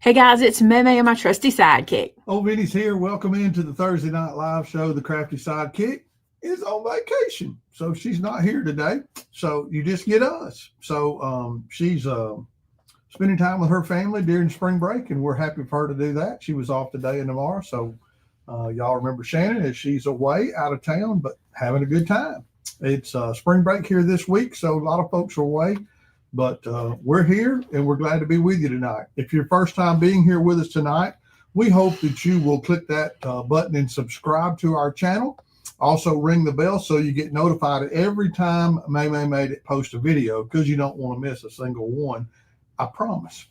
Hey guys, it's Maymay and my trusty sidekick. Old Vinny's here. Welcome into the Thursday Night Live show. The crafty sidekick is on vacation, so she's not here today. So you just get us. So she's spending time with her family during spring break, and we're happy for her to do that. She was off today and tomorrow, so y'all remember Shannon as she's away out of town, but having a good time. It's spring break here this week, so a lot of folks are away. But we're here, and we're glad to be with you tonight. If you're first time being here with us tonight, we hope that you will click that button and subscribe to our channel. Also, ring the bell so you get notified every time Maymay Made It post a video, because you don't want to miss a single one, I promise.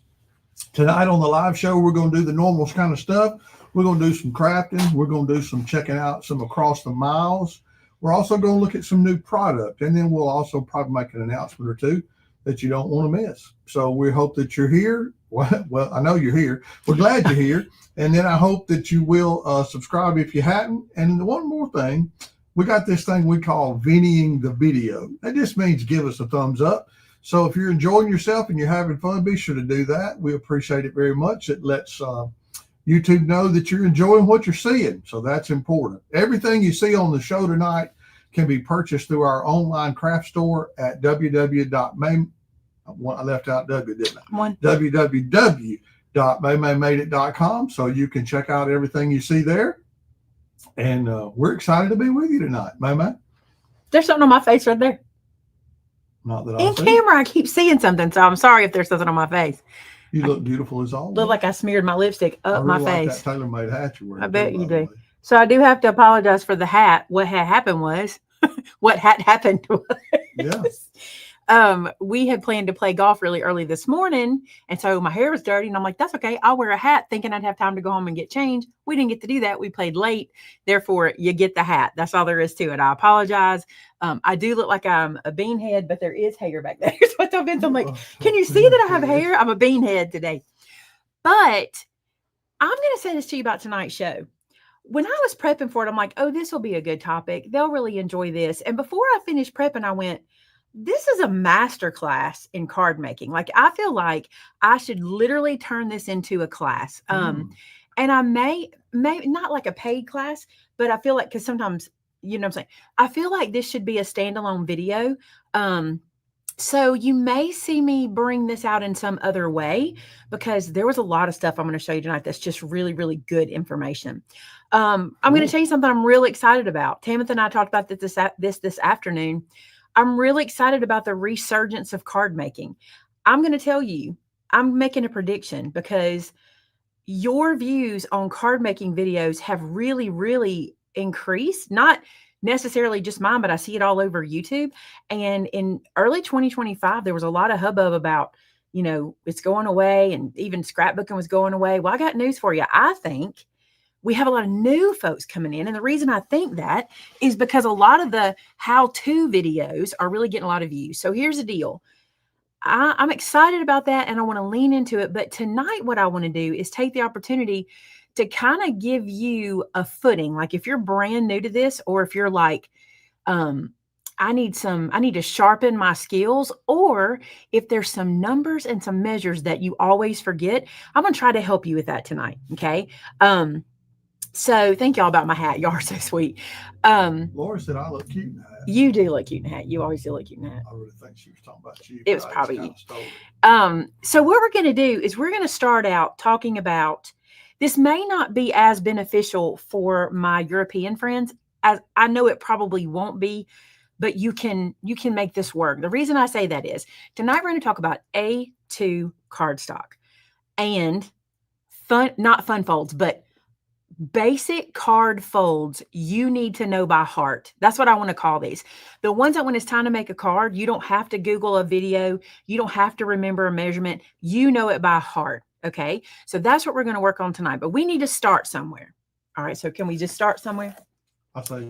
Tonight on the live show, we're going to do the normal kind of stuff. We're going to do some crafting. We're going to do some checking out some across the miles. We're also going to look at some new product, and then we'll also probably make an announcement or two that you don't want to miss. So we hope that you're here. Well, I know you're here. We're glad you're here. And then I hope that you will subscribe if you hadn't. And one more thing, we got this thing we call Vinnying the video. That just means give us a thumbs up. So if you're enjoying yourself and you're having fun, be sure to do that. We appreciate it very much. It lets YouTube know that you're enjoying what you're seeing. So that's important. Everything you see on the show tonight can be purchased through our online craft store at I left out W, didn't I? www.maymaymadeit.com. So you can check out everything you see there. And we're excited to be with you tonight. Maymay? There's something on my face right there. Not that In camera, I keep seeing something, so I'm sorry if there's something on my face. You look beautiful as always. Look like I smeared my lipstick up my face. That tailor-made hat you're wearing. I bet you do. So I do have to apologize for the hat. What had happened was, what had happened was, yeah. We had planned to play golf really early this morning, and so my hair was dirty, and I'm like, that's okay, I'll wear a hat, thinking I'd have time to go home and get changed. We didn't get to do that. We played late, therefore you get the hat. That's all there is to it. I apologize. I do look like I'm a beanhead, but there is hair back there. So I'm like, can you see that I have hair? I'm a beanhead today. But I'm going to say this to you about tonight's show. When I was prepping for it, I'm like, oh, this will be a good topic. They'll really enjoy this. And before I finished prepping, I went, this is a master class in card making. Like, I feel like I should literally turn this into a class. And I may not like a paid class, but I feel like, because sometimes, you know what I'm saying? I feel like this should be a standalone video. So you may see me bring this out in some other way, because there was a lot of stuff I'm going to show you tonight that's just really, really good information. I'm going to tell you something I'm really excited about. Tamitha and I talked about this afternoon. I'm really excited about the resurgence of card making. I'm going to tell you, I'm making a prediction, because your views on card making videos have really, really increased. Not necessarily just mine, but I see it all over YouTube. And in early 2025, there was a lot of hubbub about, you know, it's going away, and even scrapbooking was going away. Well, I got news for you. I think we have a lot of new folks coming in. And the reason I think that is because a lot of the how-to videos are really getting a lot of views. So here's the deal. I'm excited about that, and I want to lean into it. But tonight, what I want to do is take the opportunity to kind of give you a footing. Like, if you're brand new to this, or if you're like, I need to sharpen my skills, or if there's some numbers and some measures that you always forget, I'm going to try to help you with that tonight. Okay. So thank y'all about my hat. Y'all are so sweet. Laura said I look cute in the hat. You do look cute in the hat. You always do look cute in the hat. I really think she was talking about you. It was probably you. So what we're going to do is we're going to start out talking about, this may not be as beneficial for my European friends, as I know it probably won't be, but you can make this work. The reason I say that is, tonight we're going to talk about A2 cardstock and not fun folds, but basic card folds you need to know by heart. That's what I want to call these. The ones that when it's time to make a card, you don't have to Google a video. You don't have to remember a measurement. You know it by heart. Okay. So that's what we're going to work on tonight, but we need to start somewhere. All right. So can we just start somewhere? I'll say.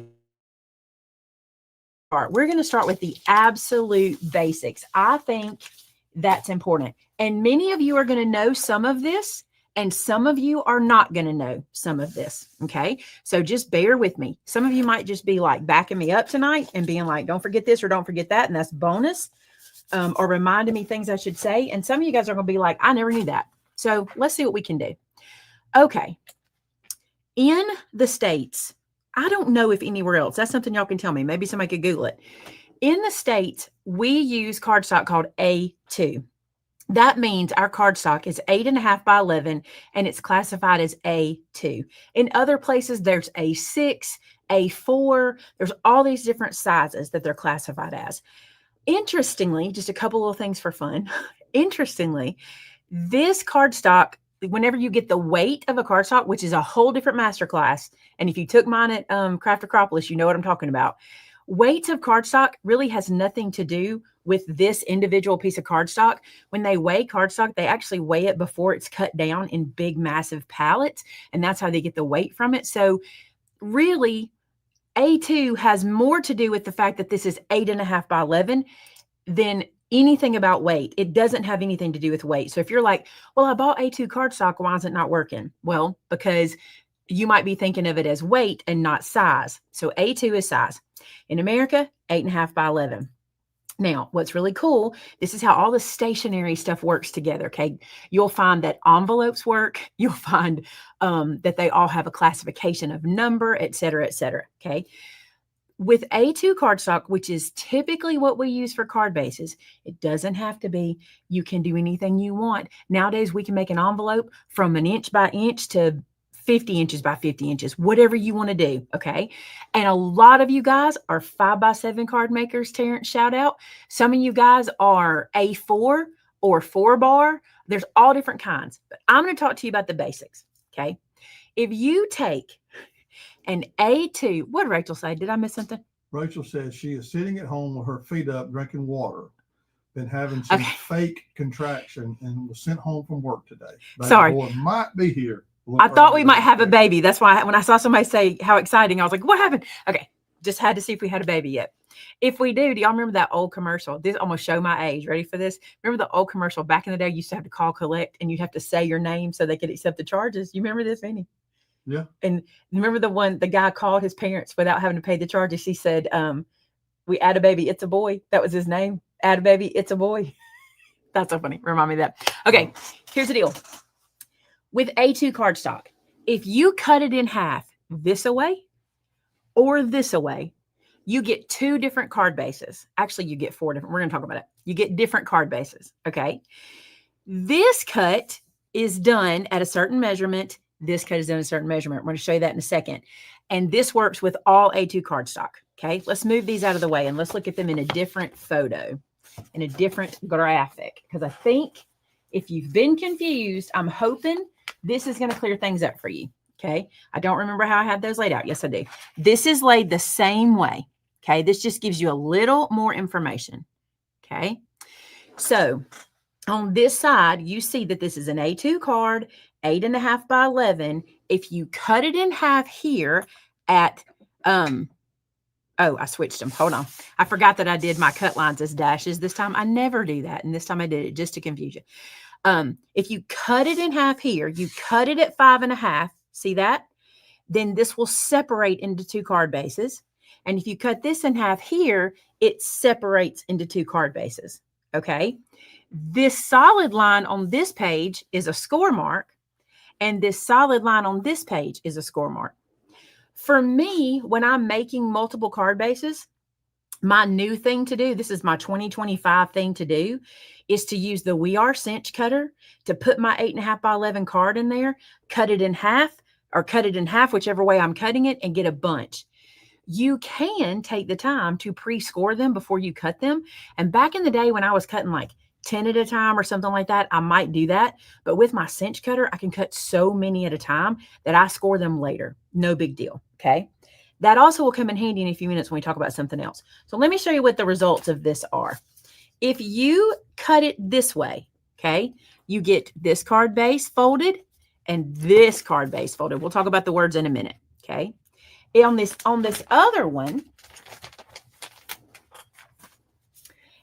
All right. We're going to start with the absolute basics. I think that's important. And many of you are going to know some of this, and some of you are not going to know some of this. Okay. So just bear with me. Some of you might just be like backing me up tonight and being like, don't forget this or don't forget that. And that's bonus, or reminding me things I should say. And some of you guys are going to be like, I never knew that. So let's see what we can do. Okay. In the States, I don't know if anywhere else, that's something y'all can tell me. Maybe somebody could Google it. In the States, we use cardstock called A2. That means our cardstock is 8.5 by 11 and it's classified as A2. In other places, there's A6, A4. There's all these different sizes that they're classified as. Interestingly, just a couple of things for fun. Interestingly, this cardstock, whenever you get the weight of a cardstock, which is a whole different masterclass, and if you took mine at Craft Acropolis, you know what I'm talking about. Weights of cardstock really has nothing to do with this individual piece of cardstock. When they weigh cardstock, they actually weigh it before it's cut down in big, massive pallets, and that's how they get the weight from it. So really, A2 has more to do with the fact that this is 8.5 by 11 than anything about weight. It doesn't have anything to do with weight. So if you're like, well, I bought A2 cardstock, why is it not working? Well, because you might be thinking of it as weight and not size. So A2 is size. In America, 8.5 by 11. Now, what's really cool, this is how all the stationery stuff works together, okay? You'll find that envelopes work. You'll find that they all have a classification of number, et cetera, okay? With A2 cardstock, which is typically what we use for card bases, it doesn't have to be. You can do anything you want. Nowadays, we can make an envelope from an inch by inch to 50 inches by 50 inches, whatever you want to do, okay? And a lot of you guys are 5x7 card makers, Terrence, shout out. Some of you guys are A4 or 4-bar. There's all different kinds. But I'm going to talk to you about the basics, okay? If you take an A2, what did Rachel say? Did I miss something? Rachel says she is sitting at home with her feet up, drinking water. Been having some fake contraction and was sent home from work today. Baby Sorry. Boy might be here. I thought we might have a baby. That's why when I saw somebody say how exciting, I was like, what happened? Okay. Just had to see if we had a baby yet. If we do y'all remember that old commercial? This almost show my age. Ready for this? Remember the old commercial back in the day? You used to have to call collect and you'd have to say your name so they could accept the charges. You remember this, Annie? Yeah. And remember the guy called his parents without having to pay the charges. He said, we add a baby, it's a boy. That was his name. Add a baby, it's a boy. That's so funny. Remind me of that. Okay, here's the deal. With A2 cardstock, if you cut it in half this away or this away, you get 2 different card bases. Actually, you get 4 different. We're going to talk about it. You get different card bases, okay? This cut is done at a certain measurement. This cut is done at a certain measurement. We're going to show you that in a second. And this works with all A2 cardstock, okay? Let's move these out of the way and let's look at them in a different photo, in a different graphic. Because I think if you've been confused, I'm hoping this is going to clear things up for you, okay? I don't remember how I had those laid out. Yes, I do. This is laid the same way, okay? This just gives you a little more information, okay? So on this side, you see that this is an A2 card, 8.5 by 11. If you cut it in half here at, oh, I switched them. Hold on. I forgot that I did my cut lines as dashes this time. I never do that. And this time I did it just to confuse you. If you cut it in half here, you cut it at 5.5, see that? Then this will separate into 2 card bases. And if you cut this in half here, it separates into 2 card bases, okay? This solid line on this page is a score mark, and this solid line on this page is a score mark. For me, when I'm making multiple card bases, my new thing to do, this is my 2025 thing to do, is to use the We Are cinch cutter to put my 8.5 by 11 card in there, cut it in half, or cut it in half, whichever way I'm cutting it, and get a bunch. You can take the time to pre-score them before you cut them. And back in the day when I was cutting like 10 at a time or something like that, I might do that. But with my cinch cutter, I can cut so many at a time that I score them later. No big deal, okay? That also will come in handy in a few minutes when we talk about something else. So let me show you what the results of this are. If you cut it this way, okay, you get this card base folded and this card base folded. We'll talk about the words in a minute, okay? On this other one,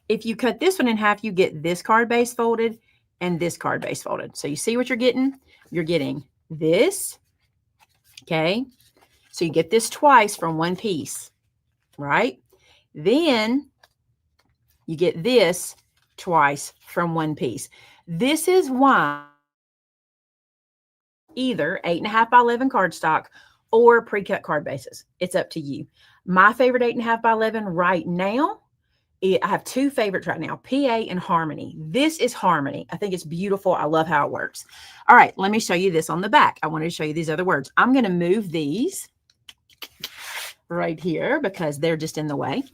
if you cut this one in half, you get this card base folded and this card base folded. So you see what you're getting? You're getting this, okay? So you get this twice from one piece, right? Then you get this twice from one piece. This is why either 8.5 by 11 cardstock or pre-cut card bases. It's up to you. My favorite 8.5 by 11 right now, I have two favorites right now, PA and Harmony. This is Harmony. I think it's beautiful. I love how it works. All right, let me show you this on the back. I wanted to show you these other words. I'm going to move these right here because they're just in the way.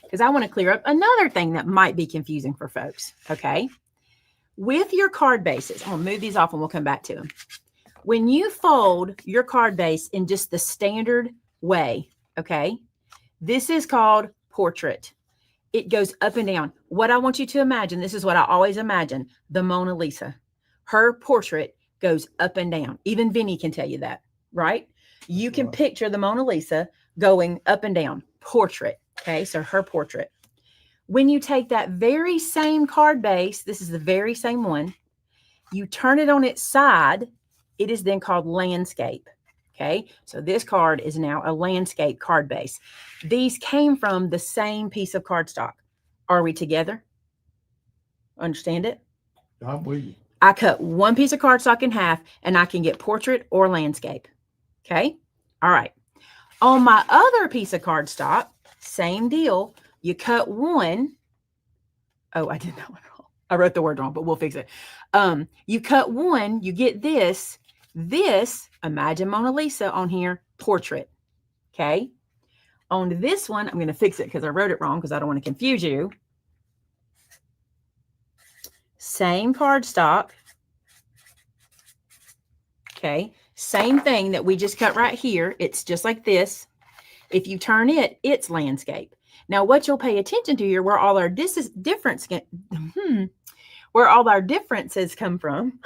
Because I want to clear up another thing that might be confusing for folks, okay? With your card bases, I'm going to move these off and we'll come back to them. When you fold your card base in just the standard way, okay, this is called portrait. It goes up and down. What I want you to imagine, this is what I always imagine, the Mona Lisa. Her portrait goes up and down. Even Vinny can tell you that, right? You can picture the Mona Lisa going up and down, portrait. Okay, so her portrait. When you take that very same card base, this is the very same one, you turn it on its side, it is then called landscape. Okay, so this card is now a landscape card base. These came from the same piece of cardstock. Are we together? Understand it? I'm with you. I cut one piece of cardstock in half and I can get portrait or landscape. Okay, all right. On my other piece of cardstock, same deal. You cut one. Oh, I did that one wrong. I wrote the word wrong, but we'll fix it. You cut one, you get this. This, imagine Mona Lisa on here, portrait. Okay. On this one, I'm going to fix it because I wrote it wrong because I don't want to confuse you. Same cardstock. Okay. Same thing that we just cut right here. It's just like this. If you turn it, it's landscape. Now, what you'll pay attention to here, where all our differences come from,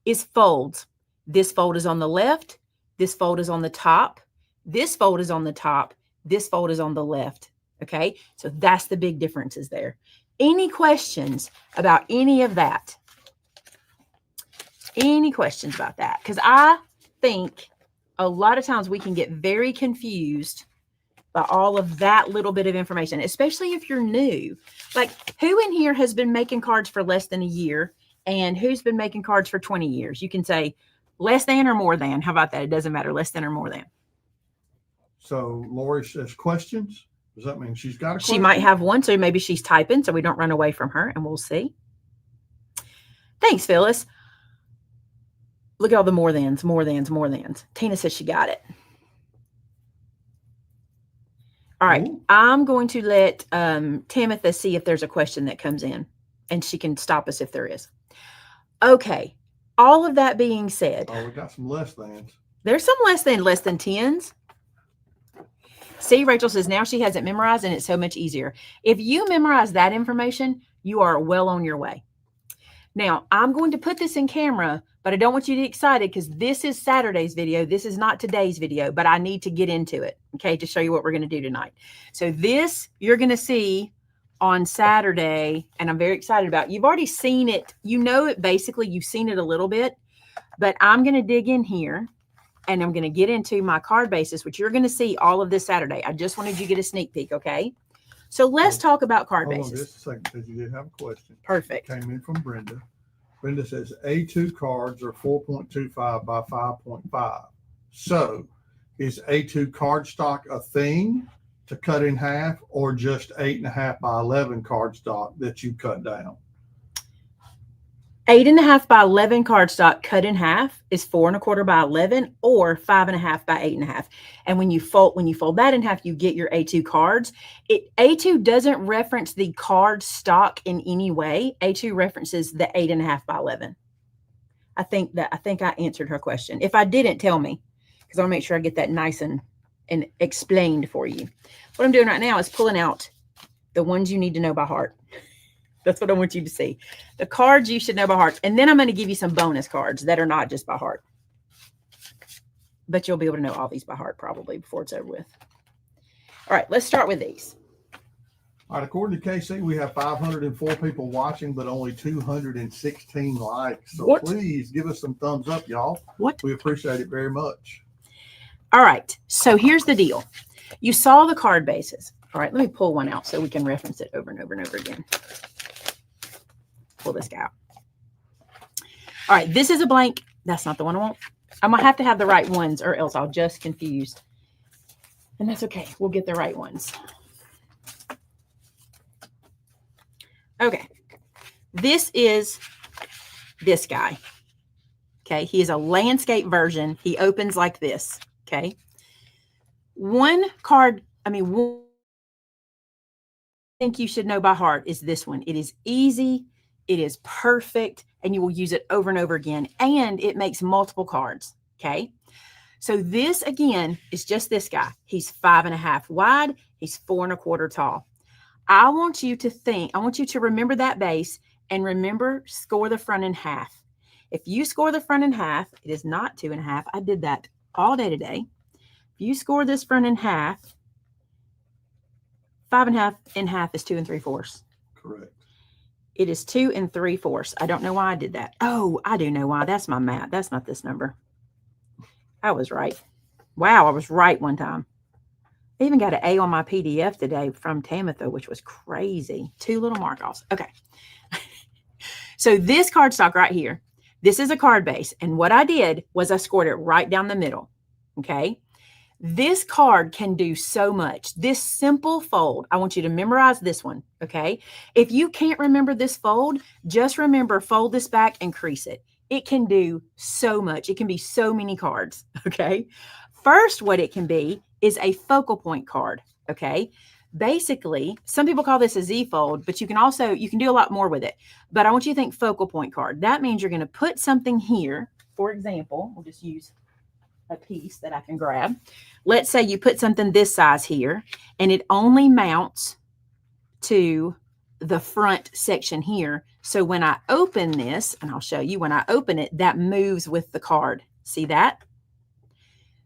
is folds. This fold is on the left. This fold is on the top. This fold is on the top. This fold is on the left. Okay, so that's the big differences there. Any questions about any of that? Any questions about that? Because I think a lot of times we can get very confused by all of that little bit of information, especially if you're new. Like, who in here has been making cards for less than a year and who's been making cards for 20 years? You can say less than or more than. How about that? It doesn't matter, less than or more than. So Lori says questions. Does that mean she's got a question? She might have one, so maybe she's typing so we don't run away from her, and we'll see. Thanks, Phyllis. Look at all the more thans, more thans, more thans. Tina says she got it. All right. Ooh. I'm going to let Tamitha see if there's a question that comes in, and she can stop us if there is. Okay. All of that being said. Oh, we got some less thans. There's some less than tens. See, Rachel says now she has it memorized and it's so much easier. If you memorize that information, you are well on your way. Now, I'm going to put this in camera, but I don't want you to get excited because this is Saturday's video. This is not today's video, but I need to get into it, okay, to show you what we're going to do tonight. So this you're going to see on Saturday, and I'm very excited about. You've already seen it. You know it basically. You've seen it a little bit, but I'm going to dig in here, and I'm going to get into my card bases, which you're going to see all of this Saturday. I just wanted you to get a sneak peek, okay? So let's talk about card bases. Hold on just a second because you did have a question. Perfect. It came in from Brenda. Brenda says A2 cards are 4.25 by 5.5. So is A2 cardstock a thing to cut in half or just 8.5 by 11 cardstock that you cut down? 8.5 by 11 cardstock cut in half is 4.25 by 11 or 5.5 by 8.5. And when you fold that in half, you get your A2 cards. A2 doesn't reference the card stock in any way. A2 references the 8.5 by 11. I think I answered her question. If I didn't, tell me, because I want to make sure I get that nice and explained for you. What I'm doing right now is pulling out the ones you need to know by heart. That's what I want you to see. The cards you should know by heart. And then I'm going to give you some bonus cards that are not just by heart. But you'll be able to know all these by heart probably before it's over with. All right, let's start with these. All right, according to KC, we have 504 people watching, but only 216 likes. So please give us some thumbs up, y'all. We appreciate it very much. All right, so here's the deal. You saw the card bases. All right, let me pull one out so we can reference it over and over and over again. Pull this guy out. All right, this is a blank That's not the one I want. I'm going to have the right ones or else I'll just confuse. And that's okay. We'll get the right ones. Okay. This is this guy. Okay. He is a landscape version. He opens like this. Okay. One card, one I think you should know by heart is this one. It is easy. It is perfect. And you will use it over and over again. And it makes multiple cards. Okay. So this again is just this guy. He's 5.5 wide. He's 4 1/4 tall. I want you to remember that base and remember score the front in half. If you score the front in half, it is not 2.5. I did that all day today. If you score this front in half, 5.5 in half is 2 3/4. Correct. It is 2 3/4. I don't know why I did that. Oh, I do know why. That's my math. That's not this number. I was right. Wow, I was right one time. I even got an A on my PDF today from Tamitha, which was crazy. 2 little mark-offs. Okay. So this cardstock right here, this is a card base. And what I did was I scored it right down the middle. Okay. This card can do so much. This simple fold, I want you to memorize this one. Okay. If you can't remember this fold, just remember fold this back and crease it. It can do so much. It can be so many cards. Okay. First, what it can be is a focal point card. Okay. Basically, some people call this a Z fold, but you can do a lot more with it. But I want you to think focal point card. That means you're going to put something here. For example, we'll just use a piece that I can grab. Let's say you put something this size here and it only mounts to the front section here. So when I open this, and I'll show you when I open it, that moves with the card. See that?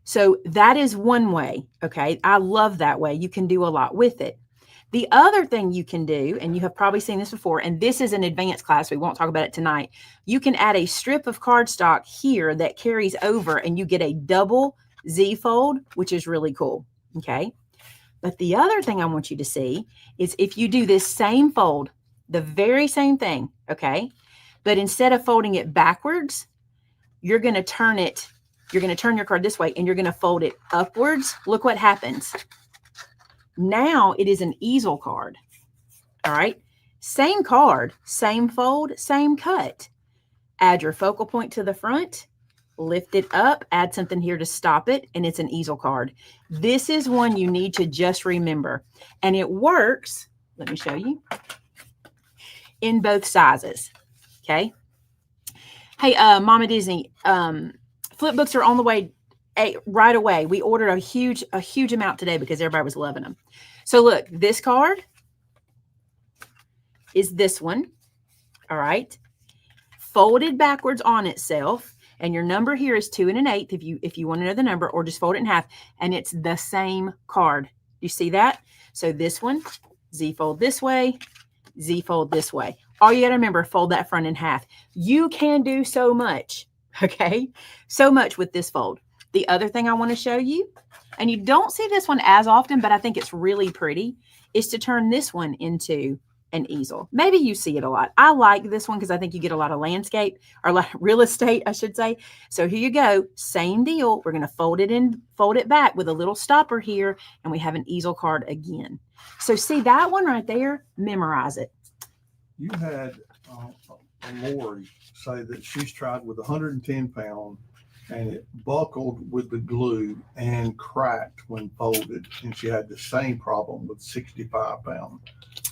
So that is one way. Okay. I love that way. You can do a lot with it. The other thing you can do, and you have probably seen this before, and this is an advanced class, we won't talk about it tonight. You can add a strip of cardstock here that carries over and you get a double Z fold, which is really cool. Okay. But the other thing I want you to see is if you do this same fold, the very same thing. Okay. But instead of folding it backwards, you're going to turn your card this way and you're going to fold it upwards. Look what happens. Now it is an easel card. All right. Same card, same fold, same cut. Add your focal point to the front, lift it up, add something here to stop it, and it's an easel card. This is one you need to just remember. And it works, let me show you, in both sizes. Okay. Hey, Mama Disney, flip books are on the way right away. We ordered a huge amount today because everybody was loving them. So look, this card is this one. All right. Folded backwards on itself. And your number here is 2 1/8 if you want to know the number, or just fold it in half. And it's the same card. You see that? So this one, Z fold this way, Z fold this way. All you got to remember, fold that front in half. You can do so much. Okay. So much with this fold. The other thing I want to show you, and you don't see this one as often, but I think it's really pretty, is to turn this one into an easel. Maybe you see it a lot. I like this one because I think you get a lot of landscape, or a lot of real estate, I should say. So here you go. Same deal. We're going to fold it back with a little stopper here, and we have an easel card again. So see that one right there? Memorize it. You had Lori say that she's tried with 110 pound and it buckled with the glue and cracked when folded. And she had the same problem with 65 pound.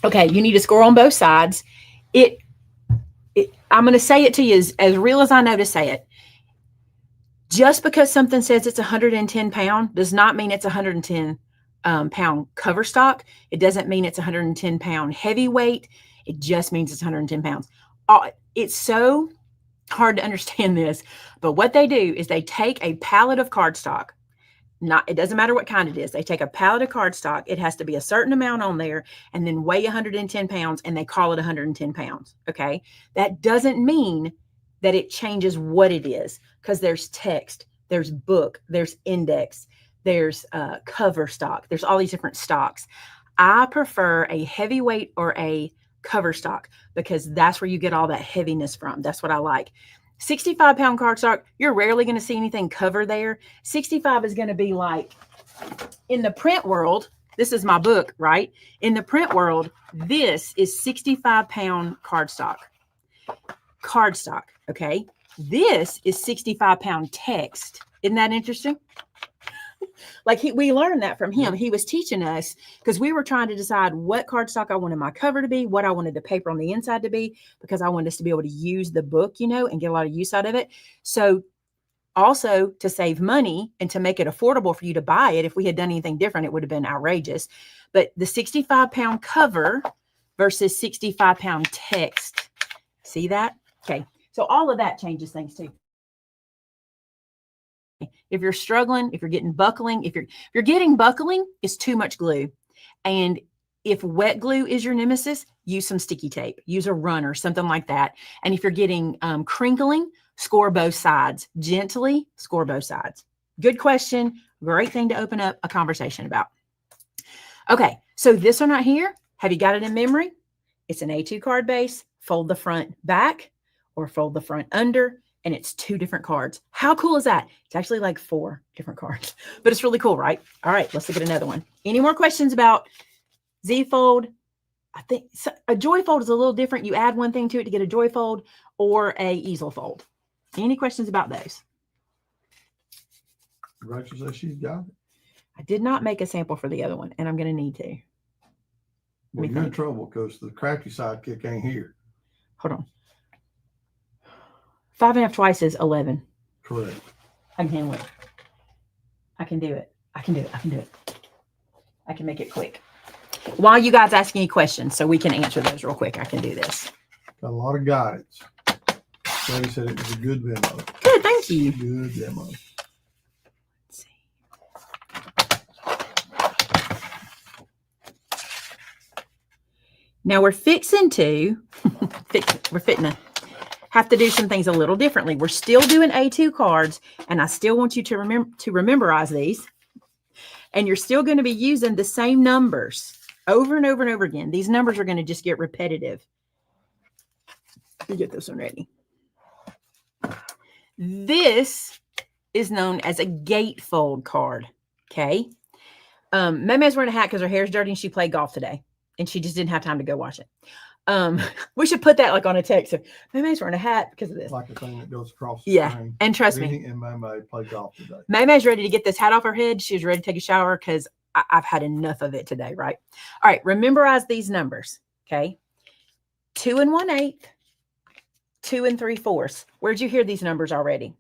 Okay, you need to score on both sides. I'm going to say it to you as real as I know to say it. Just because something says it's 110 pound does not mean it's 110 pound cover stock. It doesn't mean it's 110 pound heavyweight. It just means it's 110 pounds. It's so hard to understand this, but what they do is they take a pallet of cardstock. It doesn't matter what kind it is. They take a pallet of cardstock. It has to be a certain amount on there and then weigh 110 pounds, and they call it 110 pounds. Okay. That doesn't mean that it changes what it is, because there's text, there's book, there's index, there's cover stock. There's all these different stocks. I prefer a heavyweight or a cover stock because that's where you get all that heaviness from. That's what I like. 65-pound cardstock, you're rarely going to see anything cover there. 65 is going to be like, in the print world, this is my book, right? In the print world, this is 65-pound cardstock. Cardstock, okay? This is 65-pound text. Isn't that interesting? Like we learned that from him. He was teaching us because we were trying to decide what cardstock I wanted my cover to be, what I wanted the paper on the inside to be, because I wanted us to be able to use the book, you know, and get a lot of use out of it. So also to save money and to make it affordable for you to buy it. If we had done anything different, it would have been outrageous. But the 65-pound cover versus 65-pound text. See that? Okay. So all of that changes things too. If you're struggling, if you're getting buckling, if you're getting buckling, it's too much glue. And if wet glue is your nemesis, use some sticky tape, use a runner, something like that. And if you're getting crinkling, score both sides. Gently score both sides. Good question. Great thing to open up a conversation about. Okay, so this one right here, have you got it in memory? It's an A2 card base. Fold the front back or fold the front under, and it's 2 different cards. How cool is that? It's actually like 4 different cards, but it's really cool, right? All right, let's look at another one. Any more questions about Z-fold? I think a joy fold is a little different. You add one thing to it to get a joy fold or a easel fold. Any questions about those? Rachel says she's got it. I did not make a sample for the other one, and I'm going to need to. Well, you're in trouble because the crafty sidekick ain't here. Hold on. 5.5 twice is 11. Correct. I can handle it. I can do it. I can do it. I can do it. I can make it quick. While you guys ask any questions, so we can answer those real quick, I can do this. Got a lot of guidance. They said it was a good demo. Good, thank you. Good demo. Let's see. Now we're fixing to have to do some things a little differently. We're still doing A2 cards, and I still want you to memorize these. And you're still going to be using the same numbers over and over and over again. These numbers are going to just get repetitive. Let me get this one ready. This is known as a gatefold card. Okay. Maymay's wearing a hat because her hair's dirty and she played golf today, and she just didn't have time to go wash it. We should put that like on a text. Maymay's wearing a hat because of this. Like a thing that goes across the screen. And trust me, Vinny and Maymay played golf today. Maymay's ready to get this hat off her head. She's ready to take a shower because I've had enough of it today, right? All right, memorize these numbers, okay? 2 1/8, 2 3/4. Where'd you hear these numbers already?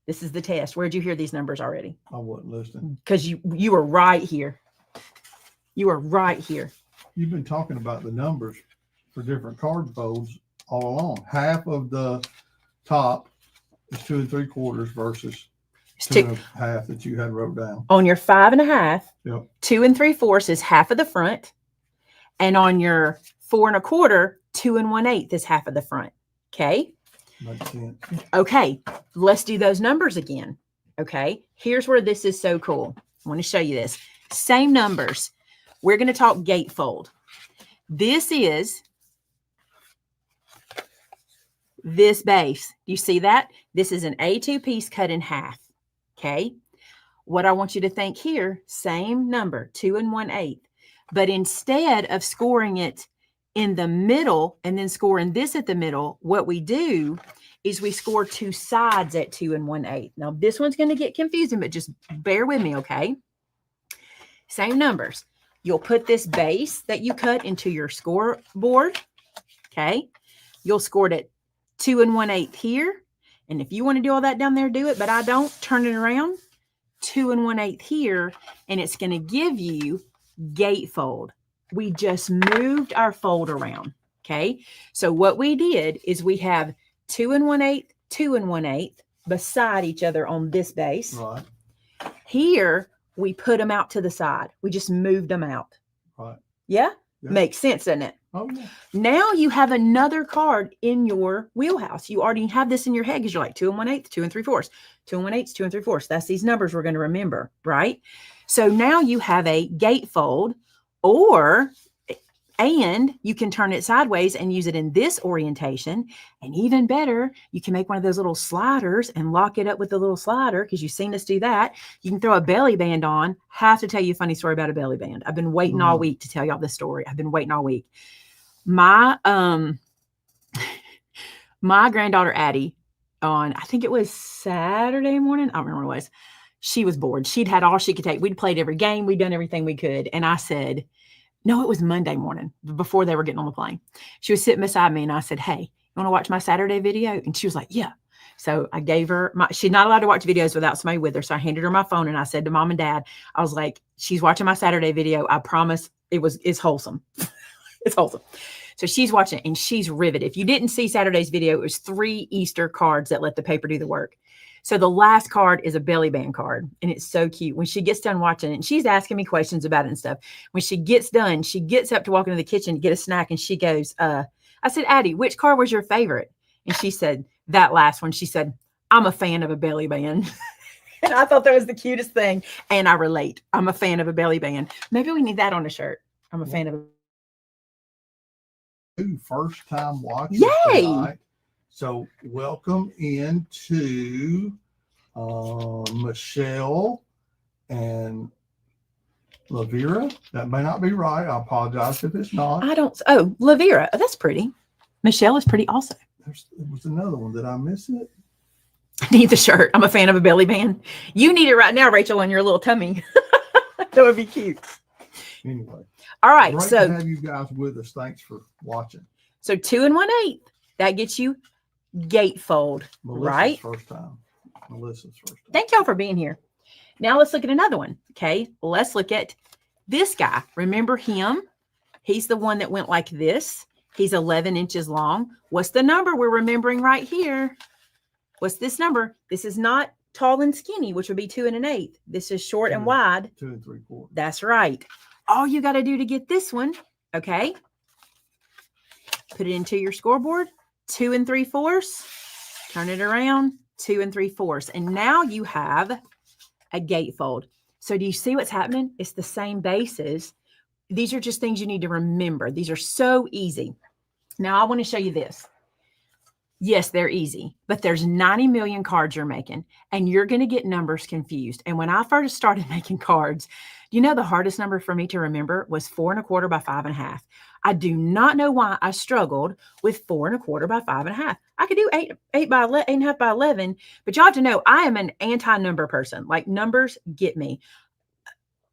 This is the test. Where'd you hear these numbers already? I wasn't listening. Because you were right here. You were right here. You've been talking about the numbers for different card folds all along. Half of the top is 2 3/4 versus 2 1/2 that you had wrote down. On your 5.5, yep. 2 3/4 is half of the front. And on your 4 1/4, 2 1/8 is half of the front. Okay. Makes sense. Okay. Let's do those numbers again. Okay. Here's where this is so cool. I want to show you this. Same numbers. We're going to talk gatefold. This is this base. You see that? This is an A2 piece cut in half. Okay. What I want you to think here, same number, 2 1/8. But instead of scoring it in the middle and then scoring this at the middle, what we do is we score 2 sides at 2 1/8. Now, this one's going to get confusing, but just bear with me, okay? Same numbers. You'll put this base that you cut into your scoreboard, okay? You'll score it at 2 1/8 here. And if you want to do all that down there, do it, but I don't. Turn it around, 2 1/8 here, and it's going to give you gatefold. We just moved our fold around, okay? So what we did is we have 2 1/8, 2 1/8 beside each other on this base. Right. Here, we put them out to the side. We just moved them out. Right. Yeah? Yeah. Makes sense, doesn't it? Oh, yeah. Now you have another card in your wheelhouse. You already have this in your head because you're like 2 1/8, 2 3/4, 2 1/8, 2 3/4. That's these numbers we're going to remember, right? So now you have a gatefold, or And you can turn it sideways and use it in this orientation. And even better, you can make one of those little sliders and lock it up with the little slider, because you've seen us do that. You can throw a belly band on. Have to tell you a funny story about a belly band. I've been waiting all week to tell y'all this story. I've been waiting all week. My my granddaughter Addie, on, I think it was Saturday morning, I don't remember what it was, she was bored. She'd had all she could take. We'd played every game. We'd done everything we could. And I said, no, it was Monday morning before they were getting on the plane. She was sitting beside me and I said, hey, you want to watch my Saturday video? And she was like, yeah. So I gave her she's not allowed to watch videos without somebody with her. So I handed her my phone and I said to Mom and Dad, I was like, she's watching my Saturday video. I promise it's wholesome. It's wholesome. So she's watching it and she's riveted. If you didn't see Saturday's video, it was 3 Easter cards that let the paper do the work. So the last card is a belly band card, and it's so cute. When she gets done watching it, and she's asking me questions about it and stuff. When she gets done, she gets up to walk into the kitchen to get a snack, and she goes, I said, Addie, which card was your favorite? And she said, that last one. She said, I'm a fan of a belly band. And I thought that was the cutest thing. And I relate. I'm a fan of a belly band. Maybe we need that on a shirt. I'm a fan of a first time watchers. Yay! Tonight. So welcome into Michelle and Lavera. That may not be right. I apologize if it's not. Oh, Lavera. Oh, that's pretty. Michelle is pretty also. There was another one. Did I miss it? I need the shirt. I'm a fan of a belly band. You need it right now, Rachel, on your little tummy. That would be cute. Anyway. All right. Great so to have you guys with us. Thanks for watching. So 2 1/8. That gets you Gatefold, right? Melissa's first time. Thank y'all for being here. Now let's look at another one. Okay. Let's look at this guy. Remember him? He's the one that went like this. He's 11 inches long. What's the number we're remembering right here? What's this number? This is not tall and skinny, which would be 2 1/8. This is short and wide. 2 3/4. That's right. All you got to do to get this one, okay? Put it into your scoreboard. 2 3/4. Turn it around. 2 3/4. And now you have a gatefold. So do you see what's happening? It's the same bases. These are just things you need to remember. These are so easy. Now I want to show you this. Yes, they're easy, but there's 90 million cards you're making, and you're going to get numbers confused. And when I first started making cards, you know, the hardest number for me to remember was 4 1/4 by 5 1/2. I do not know why I struggled with 4 1/4 by 5 1/2. I could do 8 by 11, 8 1/2 by 11, but y'all have to know I am an anti-number person. Like, numbers get me.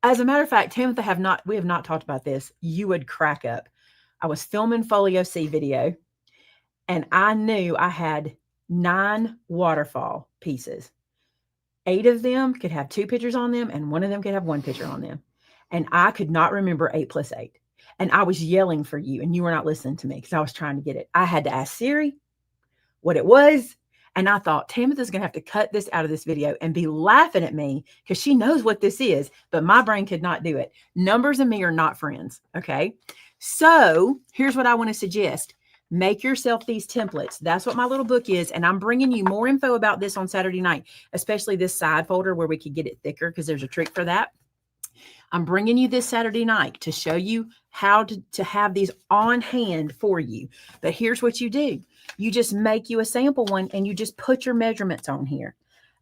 As a matter of fact, Tim, we have not talked about this. You would crack up. I was filming Folio C video, and I knew I had 9 waterfall pieces. 8 of them could have 2 pictures on them, and 1 of them could have 1 picture on them. And I could not remember 8 plus 8. And I was yelling for you, and you were not listening to me because I was trying to get it. I had to ask Siri what it was. And I thought, Tamitha's going to have to cut this out of this video and be laughing at me because she knows what this is, but my brain could not do it. Numbers and me are not friends. Okay. So here's what I want to suggest. Make yourself these templates. That's what my little book is. And I'm bringing you more info about this on Saturday night, especially this side folder where we could get it thicker because there's a trick for that. I'm bringing you this Saturday night to show you how to have these on hand for you. But here's what you do. You just make you a sample one and you just put your measurements on here.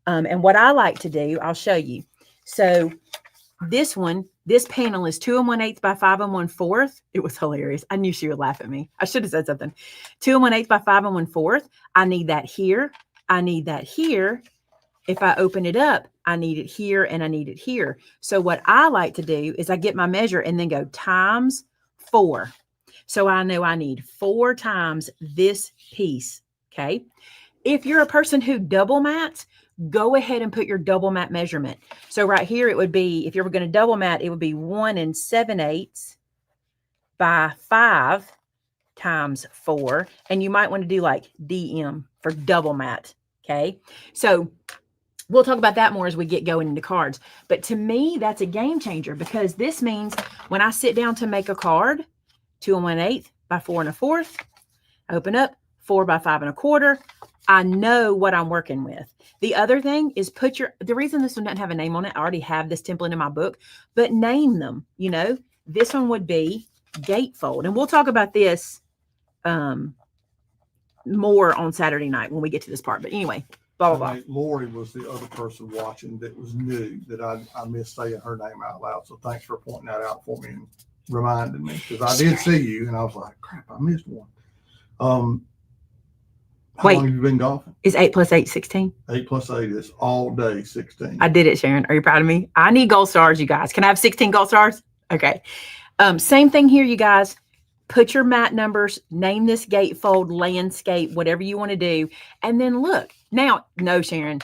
And what I like to do, I'll show you. So this one, this panel is 2 1/8 by 5 1/4. It was hilarious. I knew she would laugh at me. I should have said something. 2 1/8 by 5 1/4. I need that here. I need that here. If I open it up, I need it here and I need it here. So what I like to do is I get my measure and then go times 4. So I know I need 4 times this piece. Okay. If you're a person who double mats, go ahead and put your double mat measurement. So right here, it would be, if you were going to double mat, it would be 1 7/8 by 5 times 4. And you might want to do like DM for double mat. Okay. So we'll talk about that more as we get going into cards. But to me, that's a game changer because this means when I sit down to make a card, 2 1/8 by 4 1/4, open up 4 by 5 1/4. I know what I'm working with. The other thing is the reason this one doesn't have a name on it, I already have this template in my book, but name them. You know, this one would be Gatefold. And we'll talk about this more on Saturday night when we get to this part. But anyway, blah, blah, blah. Lori was the other person watching that was new that I missed saying her name out loud. So thanks for pointing that out for me and reminding me, because I did see you and I was like, crap, I missed one. How long have you been golfing? Is 8 + 8 16? 8 + 8 is all day 16. I did it, Sharon. Are you proud of me? I need gold stars, you guys. Can I have 16 gold stars? Okay. Same thing here, you guys. Put your mat numbers, name this gatefold, landscape, whatever you want to do. And then look. Now, no, Sharon,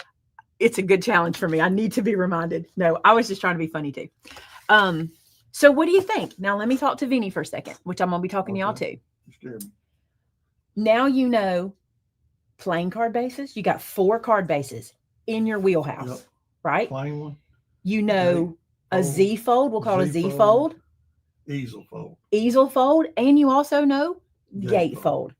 it's a good challenge for me. I need to be reminded. No, I was just trying to be funny too. So what do you think? Now, let me talk to Vinny for a second, which I'm going to be talking to y'all too. You scared me. Now you know playing card bases. You got 4 card bases in your wheelhouse, right? Plain one. You know a Z fold. We'll call it a Z fold. Easel fold. Easel fold. And you also know gatefold.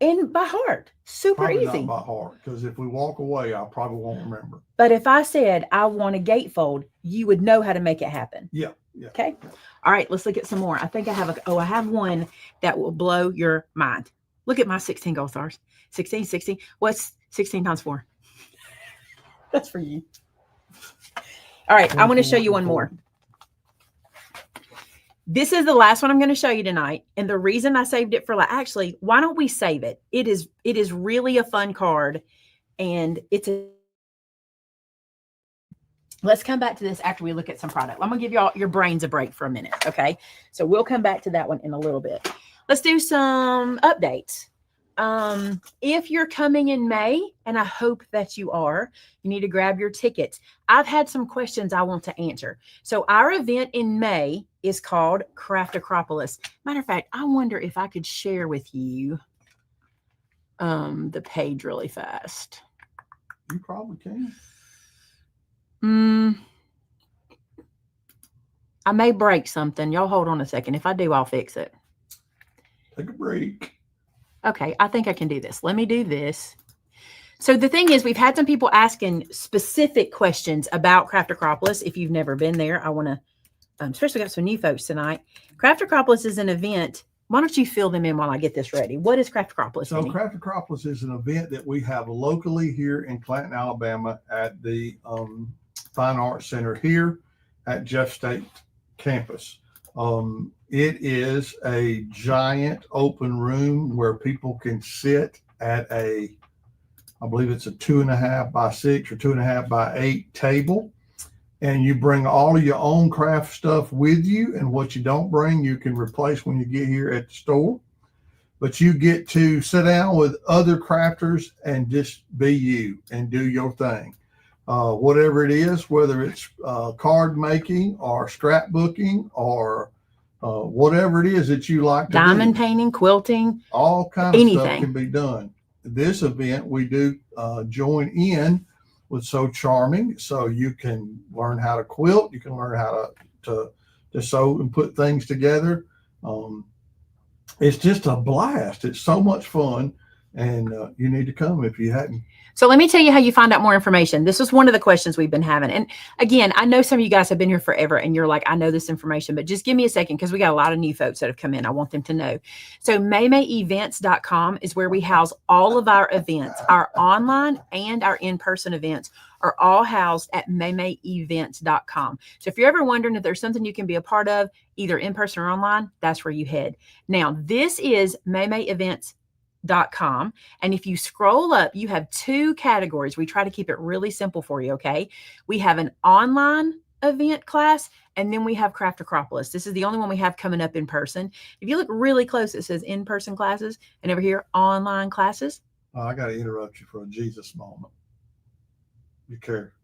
And by heart. Super probably easy. Not by heart, because if we walk away, I probably won't remember. But if I said I want a gatefold, you would know how to make it happen. Yeah. Okay. All right. Let's look at some more. I think I have I have one that will blow your mind. Look at my 16 gold stars. 16, 16. What's 16 times 4? That's for you. All right. I want to show you one more. This is the last one I'm going to show you tonight. And the reason I saved it for actually, why don't we save it? It is really a fun card. And let's come back to this after we look at some product. I'm going to give y'all your brains a break for a minute. Okay. So we'll come back to that one in a little bit. Let's do some updates. If you're coming in May, and I hope that you are, you need to grab your tickets. I've had some questions I want to answer. So our event in May is called EFFORTLESS. Matter of fact, I wonder if I could share with you the page really fast. You probably can. I may break something. Y'all hold on a second. If I do, I'll fix it. Take a break. Okay, I think I can do this. Let me do this. So the thing is, we've had some people asking specific questions about EFFORTLESS. If you've never been there, I want to, especially got some new folks tonight. EFFORTLESS is an event. Why don't you fill them in while I get this ready? What is EFFORTLESS? So EFFORTLESS is an event that we have locally here in Clanton, Alabama at the Fine Arts Center here at Jeff State campus. It is a giant open room where people can sit at I believe it's a 2.5 by 6 or 2.5 by 8 table. And you bring all of your own craft stuff with you, and what you don't bring, you can replace when you get here at the store. But you get to sit down with other crafters and just be you and do your thing. Whatever it is, whether it's card making or scrapbooking or whatever it is that you like to diamond painting, quilting, all kinds of stuff can be done. This event, we do join in with So Charming, so you can learn how to quilt, you can learn how to sew and put things together. It's just a blast. It's so much fun, and you need to come if you hadn't. So let me tell you how you find out more information. This was one of the questions we've been having. And again, I know some of you guys have been here forever and you're like, I know this information, but just give me a second because we got a lot of new folks that have come in. I want them to know. So maymayevents.com is where we house all of our events. Our online and our in-person events are all housed at maymayevents.com. So if you're ever wondering if there's something you can be a part of, either in person or online, that's where you head. Now, this is maymayevents.com. And if you scroll up, you have 2 categories. We try to keep it really simple for you. Okay. We have an online event class, and then we have EFFORTLESS. This is the only one we have coming up in person. If you look really close, it says in-person classes, and over here, online classes. I got to interrupt you for a Jesus moment. You care?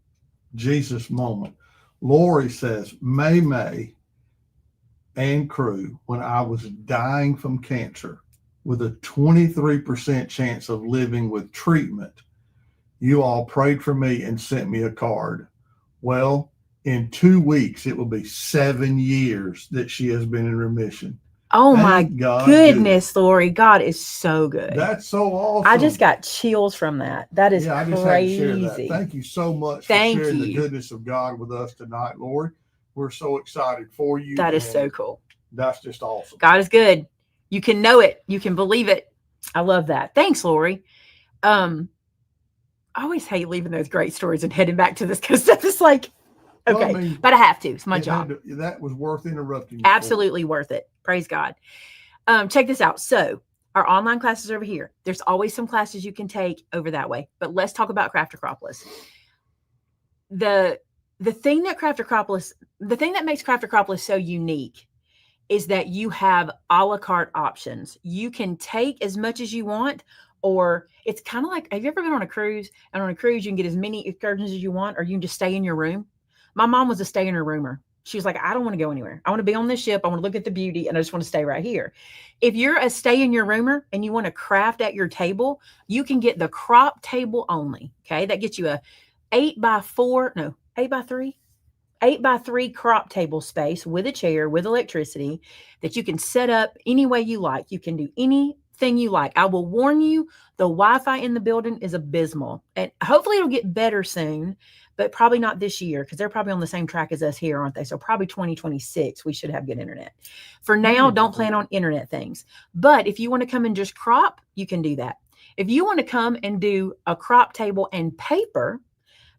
Jesus moment. Lori says, Maymay and crew, when I was dying from cancer, with a 23% chance of living with treatment, you all prayed for me and sent me a card. Well, in 2 weeks, it will be 7 years that she has been in remission. Oh my goodness, Lori. God is so good. That's so awesome. I just got chills from that. That is I just crazy. had to share that. Thank you so much for sharing the goodness of God with us tonight, Lori. We're so excited for you. That is so cool. That's just awesome. God is good. You can know it. You can believe it. I love that. Thanks, Lori. I always hate leaving those great stories and heading back to this because stuff is like, okay, Well, I mean, but I have to. It's my job. That was worth interrupting. Absolutely worth it. Praise God. Check this out. So our online classes over here, there's always some classes you can take over that way, but let's talk about Craftercropolis. The thing that makes Craftercropolis so unique is that you have a la carte options. You can take as much as you want, or it's kind of like, have you ever been on a cruise? And on a cruise, you can get as many excursions as you want, or you can just stay in your room. My mom was a stay in her roomer. She was like, I don't want to go anywhere. I want to be on this ship. I want to look at the beauty, and I just want to stay right here. If you're a stay in your roomer and you want to craft at your table, you can get the crop table only. Okay. That gets you a 8x3 crop table space with a chair, with electricity that you can set up any way you like. You can do anything you like. I will warn you, the Wi-Fi in the building is abysmal, and hopefully it'll get better soon, but probably not this year because they're probably on the same track as us here, aren't they? So probably 2026, we should have good internet. For now, don't plan on internet things. But if you want to come and just crop, you can do that. If you want to come and do a crop table and paper,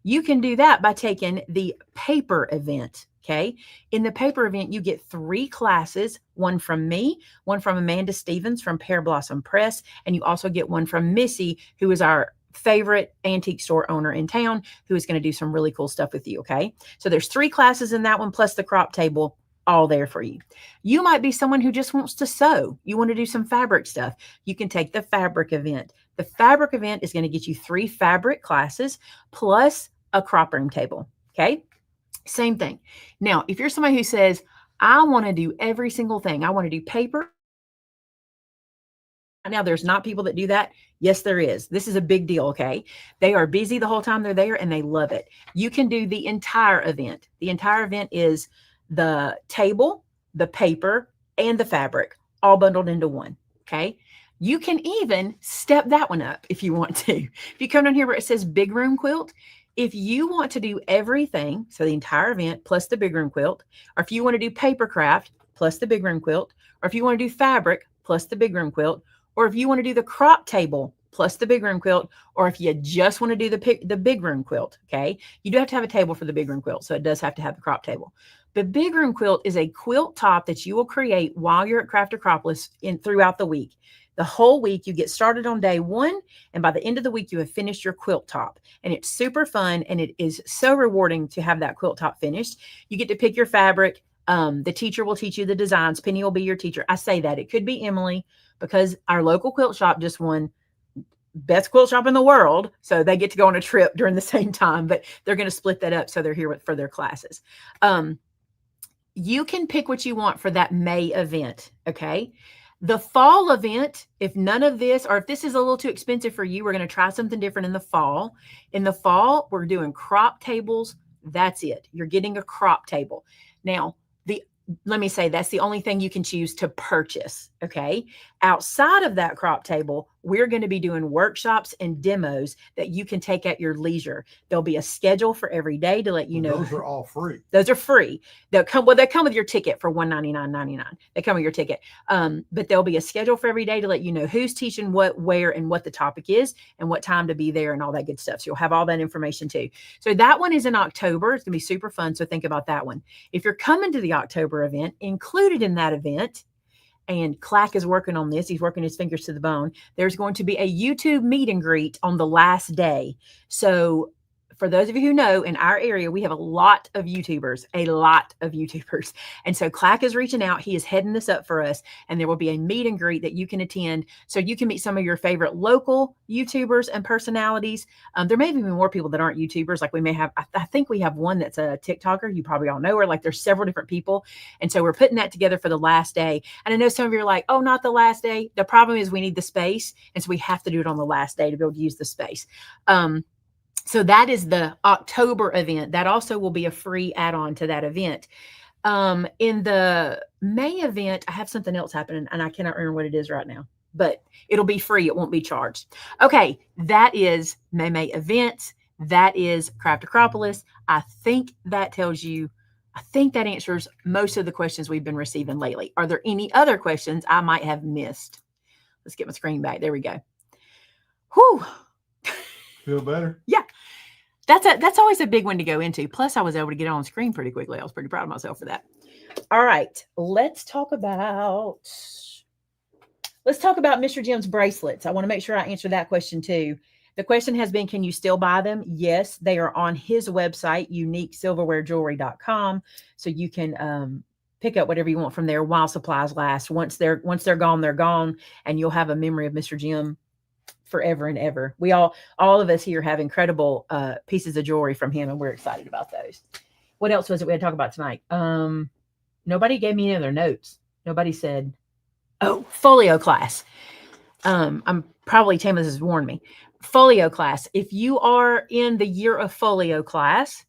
you can do that by taking the paper event. Okay. In the paper event, you get 3 classes, one from me, one from Amanda Stevens from Pear Blossom Press, and you also get one from Missy, who is our favorite antique store owner in town, who is going to do some really cool stuff with you. Okay. So there's 3 classes in that one, plus the crop table, all there for you. You might be someone who just wants to sew. You want to do some fabric stuff. You can take the fabric event. The fabric event is going to get you 3 fabric classes plus a crop room table. Okay. Same thing. Now, if you're somebody who says, I want to do every single thing, I want to do paper. Now, there's not people that do that. Yes, there is. This is a big deal. Okay. They are busy the whole time they're there and they love it. You can do the entire event. The entire event is the table, the paper, and the fabric all bundled into one. Okay. You can even step that one up if you want to. If you come down here where it says big room quilt, if you want to do everything, so the entire event plus the big room quilt, or if you want to do paper craft plus the big room quilt, or if you want to do fabric plus the big room quilt, or if you want to do the crop table plus the big room quilt, or if you just want to do the big room quilt, okay, you do have to have a table for the big room quilt, so it does have to have the crop table. The big room quilt is a quilt top that you will create while you're at Craftercropolis throughout the week. The whole week, you get started on day 1, and by the end of the week, you have finished your quilt top. And it's super fun, and it is so rewarding to have that quilt top finished. You get to pick your fabric. The teacher will teach you the designs. Penny will be your teacher. I say that. It could be Emily, because our local quilt shop just won best quilt shop in the world. So they get to go on a trip during the same time, but they're going to split that up so they're here for their classes. You can pick what you want for that May event, okay? The fall event, if none of this, or if this is a little too expensive for you, we're going to try something different in the fall. In the fall, we're doing crop tables. That's it. You're getting a crop table. Now, let me say that's the only thing you can choose to purchase. Okay. Outside of that crop table, we're going to be doing workshops and demos that you can take at your leisure. There'll be a schedule for every day to let you know. Those are all free. Those are free. They come with your ticket for $199.99. They come with your ticket. But there'll be a schedule for every day to let you know who's teaching what, where, and what the topic is, and what time to be there, and all that good stuff. So you'll have all that information too. So that one is in October. It's going to be super fun. So think about that one. If you're coming to the October event, included in that event, and Clack is working on this, he's working his fingers to the bone, there's going to be a YouTube meet and greet on the last day. So for those of you who know, in our area, we have a lot of YouTubers. And so Clack is reaching out. He is heading this up for us. And there will be a meet and greet that you can attend so you can meet some of your favorite local YouTubers and personalities. There may be more people that aren't YouTubers. Like we may have, I think we have one that's a TikToker. You probably all know her. Like there's several different people. And so we're putting that together for the last day. And I know some of you are like, oh, not the last day. The problem is we need the space. And so we have to do it on the last day to be able to use the space. So that is the October event. That also will be a free add-on to that event. In the May event, I have something else happening, and I cannot remember what it is right now, but it'll be free. It won't be charged. Okay, that is Maymay events. That is Craftercropolis. I think that tells you I think that answers most of the questions we've been receiving lately. Are there any other questions I might have missed? Let's get my screen back. There we go. Whew. Feel better? Yeah. That's always a big one to go into. Plus, I was able to get on screen pretty quickly. I was pretty proud of myself for that. All right. Let's talk about Mr. Jim's bracelets. I want to make sure I answer that question too. The question has been, can you still buy them? Yes, they are on his website, uniquesilverwarejewelry.com. So you can pick up whatever you want from there while supplies last. Once they're gone, they're gone. And you'll have a memory of Mr. Jim forever and ever. We all of us here have incredible pieces of jewelry from him, and we're excited about those. What else was it we had to talk about tonight? Nobody gave me any other notes. Nobody said, oh, folio class. I'm probably Tamas has warned me. Folio class. If you are in the year of folio class,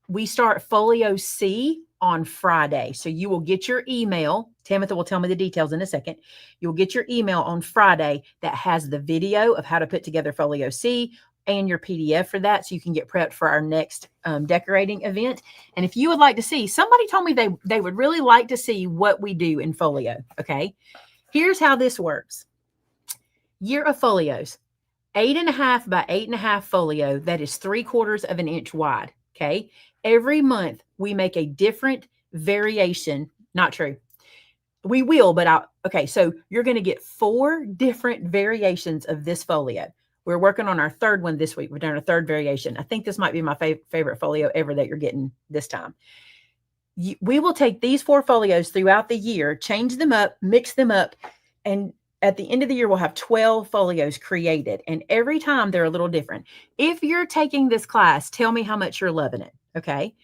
we start folio C on Friday. So you will get your email. Tamitha will tell me the details in a second. You'll get your email on Friday that has the video of how to put together folio C and your PDF for that. So you can get prepped for our next decorating event. And if you would like to see, somebody told me they would really like to see what we do in folio. Okay. Here's how this works. Year of folios, 8.5 by 8.5 folio. That is 3/4 of an inch wide. Okay. Every month we make a different variation. Not true. We will, but okay. So you're going to get 4 different variations of this folio. We're working on our 3rd one this week. We've done our 3rd variation. I think this might be my favorite folio ever that you're getting this time. We will take these 4 folios throughout the year, change them up, mix them up, and at the end of the year, we'll have 12 folios created. And every time they're a little different. If you're taking this class, tell me how much you're loving it. Okay.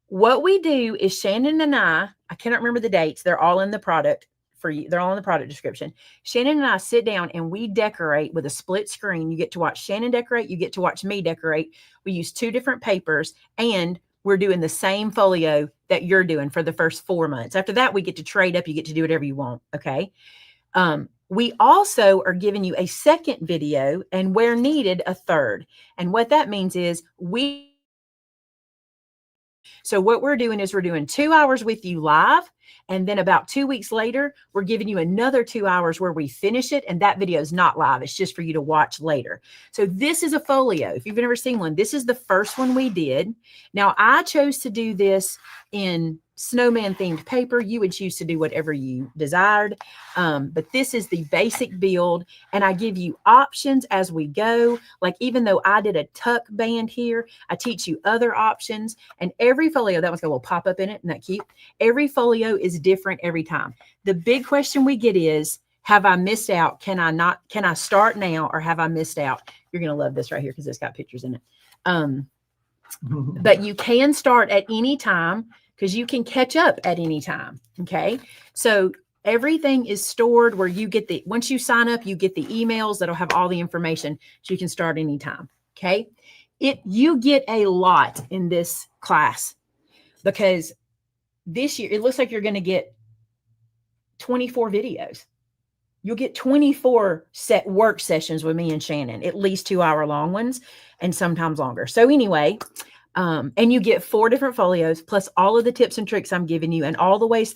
What we do is Shannon and I cannot remember the dates. They're all in the product for you. They're all in the product description. Shannon and I sit down and we decorate with a split screen. You get to watch Shannon decorate. You get to watch me decorate. We use 2 different papers, and we're doing the same folio that you're doing for the first 4 months. After that, we get to trade up. You get to do whatever you want. Okay. We also are giving you a second video, and where needed, a 3rd. And what that means is so what we're doing is we're doing 2 hours with you live. And then about 2 weeks later, we're giving you another 2 hours where we finish it. And that video is not live. It's just for you to watch later. So this is a folio. If you've never seen one, this is the first one we did. Now I chose to do this in snowman themed paper. You would choose to do whatever you desired. But this is the basic build, and I give you options as we go. Like, even though I did a tuck band here, I teach you other options, and every folio, that one's got a little pop up in it. Isn't that cute? Every folio is different every time. The big question we get is, have I missed out? Can I start now, or have I missed out? You're going to love this right here because it's got pictures in it. But you can start at any time, because you can catch up at any time. Okay. So everything is stored where you get once you sign up, you get the emails that'll have all the information, so you can start anytime. Okay. You get a lot in this class, because this year, it looks like you're going to get 24 videos. You'll get 24 work sessions with me and Shannon, at least 2-hour long ones, and sometimes longer. So anyway, and you get 4 different folios, plus all of the tips and tricks I'm giving you, and all the ways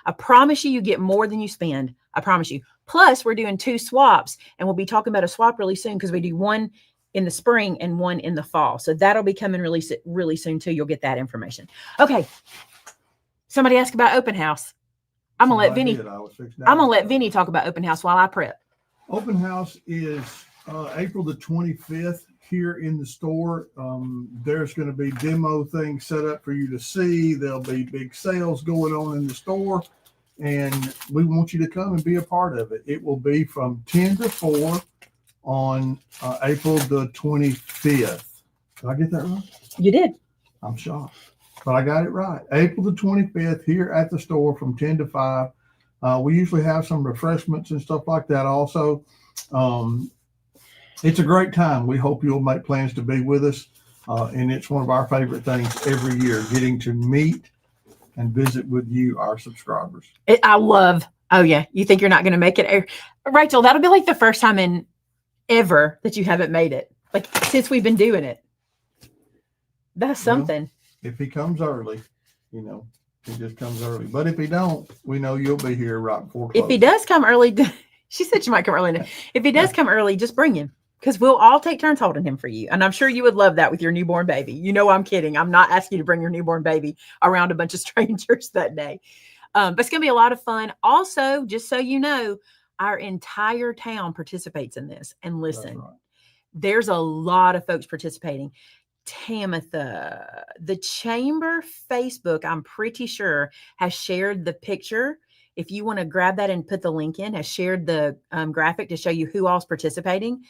I promise you get more than you spend. I promise you. Plus, we're doing 2 swaps, and we'll be talking about a swap really soon, because we do one in the spring and one in the fall. So that'll be coming really soon too. You'll get that information. Okay. Somebody asked about open house. I'm going to let Vinny talk about open house while I prep. Open house is April the 25th here in the store. There's going to be demo things set up for you to see. There'll be big sales going on in the store, and we want you to come and be a part of it. It will be from 10 to 4 on April the 25th. Did I get that right? You did. I'm shocked, but I got it right. April the 25th here at the store from 10 to 5. We usually have some refreshments and stuff like that also. It's a great time. We hope you'll make plans to be with us. And it's one of our favorite things every year, getting to meet and visit with you, our subscribers. Oh yeah. You think you're not going to make it? Rachel, that'll be like the first time in ever that you haven't made it. Like, since we've been doing it. That's something. if he comes early, you know, he just comes early. But if he don't, we know you'll be here right before close. If he does come early, she said she might come early. If he does come early, just bring him, because we'll all take turns holding him for you. And I'm sure you would love that with your newborn baby. You know, I'm kidding. I'm not asking you to bring your newborn baby around a bunch of strangers that day. But it's going to be a lot of fun. Also, just so you know, our entire town participates in this. And listen, Right. there's a lot of folks participating. Tamitha, the chamber Facebook, I'm pretty sure, has shared the picture. If you want to grab that and put the link in, has shared the graphic to show you who all's participating.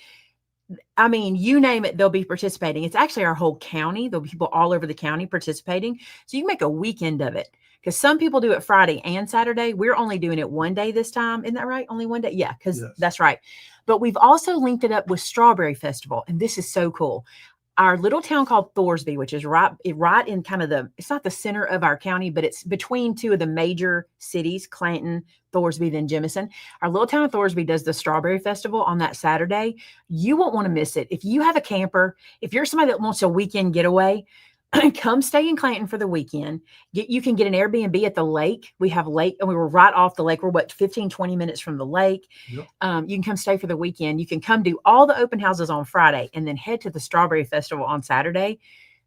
I mean, you name it, they'll be participating. It's actually our whole county. There'll be people all over the county participating. So you can make a weekend of it, because some people do it Friday and Saturday. We're only doing it one day this time. Isn't that right? Only one day? Yeah, because that's right. But we've also linked it up with Strawberry Festival. And this is so cool. Our little town called Thorsby, which is right in kind of it's not the center of our county, but it's between two of the major cities, Clanton, Thorsby, then Jemison. Our little town of Thorsby does the Strawberry Festival on that Saturday. You won't want to miss it. If you have a camper, if you're somebody that wants a weekend getaway, come stay in Clanton for the weekend. You can get an Airbnb at the lake. We have lake, and we were right off the lake. We're 15, 20 minutes from the lake. Yep. You can come stay for the weekend. You can come do all the open houses on Friday and then head to the Strawberry Festival on Saturday.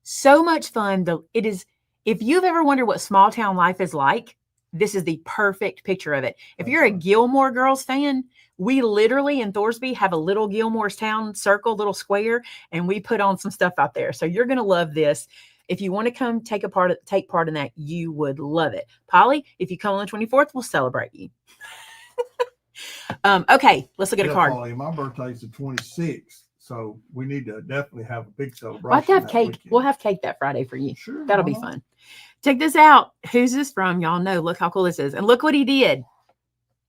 So much fun. It is. If you've ever wondered what small town life is like, this is the perfect picture of it. If you're a Gilmore Girls fan, we literally in Thorsby have a little Gilmore's Town circle, little square, and we put on some stuff out there. So you're going to love this. If you want to come take part in that, you would love it. Polly, if you come on the 24th, we'll celebrate you. Okay, let's look at a card. Polly, my birthday's the 26th, so we need to definitely have a big celebration. We'll have to have cake. Weekend. We'll have cake that Friday for you. Sure, that'll be fun. Check this out. Who's this from? Y'all know. Look how cool this is. And look what he did.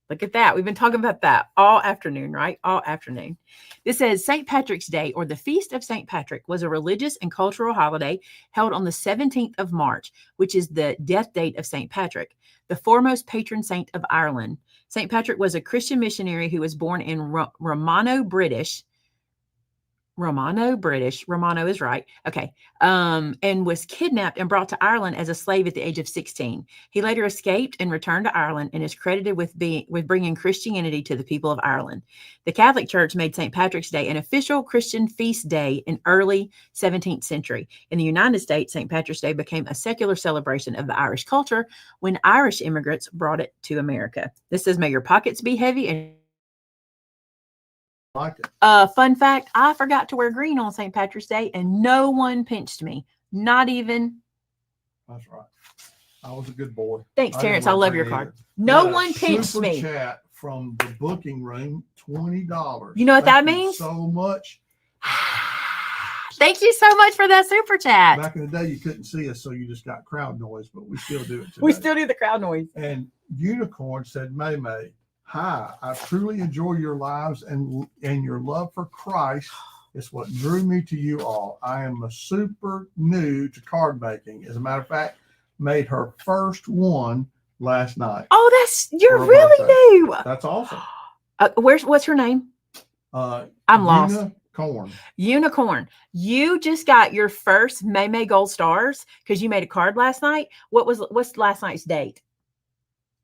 Look at that. We've been talking about that all afternoon, right? All afternoon. This says St. Patrick's Day, or the Feast of St. Patrick, was a religious and cultural holiday held on the 17th of March, which is the death date of St. Patrick, the foremost patron saint of Ireland. St. Patrick was a Christian missionary who was born in Romano is right. Okay. And was kidnapped and brought to Ireland as a slave at the age of 16. He later escaped and returned to Ireland and is credited with bringing Christianity to the people of Ireland. The Catholic Church made St. Patrick's Day an official Christian feast day in early 17th century. In the United States, St. Patrick's Day became a secular celebration of the Irish culture when Irish immigrants brought it to America. This says, may your pockets be heavy and like it. Fun fact, I forgot to wear green on St. Patrick's Day and no one pinched me. Not even. That's right. I was a good boy. Thanks, Terrence. I love your card. No one pinched me. Super chat from the booking room, $20. You know what that means? So much. Thank you so much for that super chat. Back in the day, you couldn't see us, so you just got crowd noise, but we still do it today. We still do the crowd noise. And Unicorn said, Maymay, hi, I truly enjoy your lives and your love for Christ is what drew me to you all. I am a super new to card making. As a matter of fact, made her first one last night. Oh, you're really new. That's awesome. What's her name? I'm lost. Unicorn. You just got your first Maymay Gold Stars because you made a card last night. What's last night's date?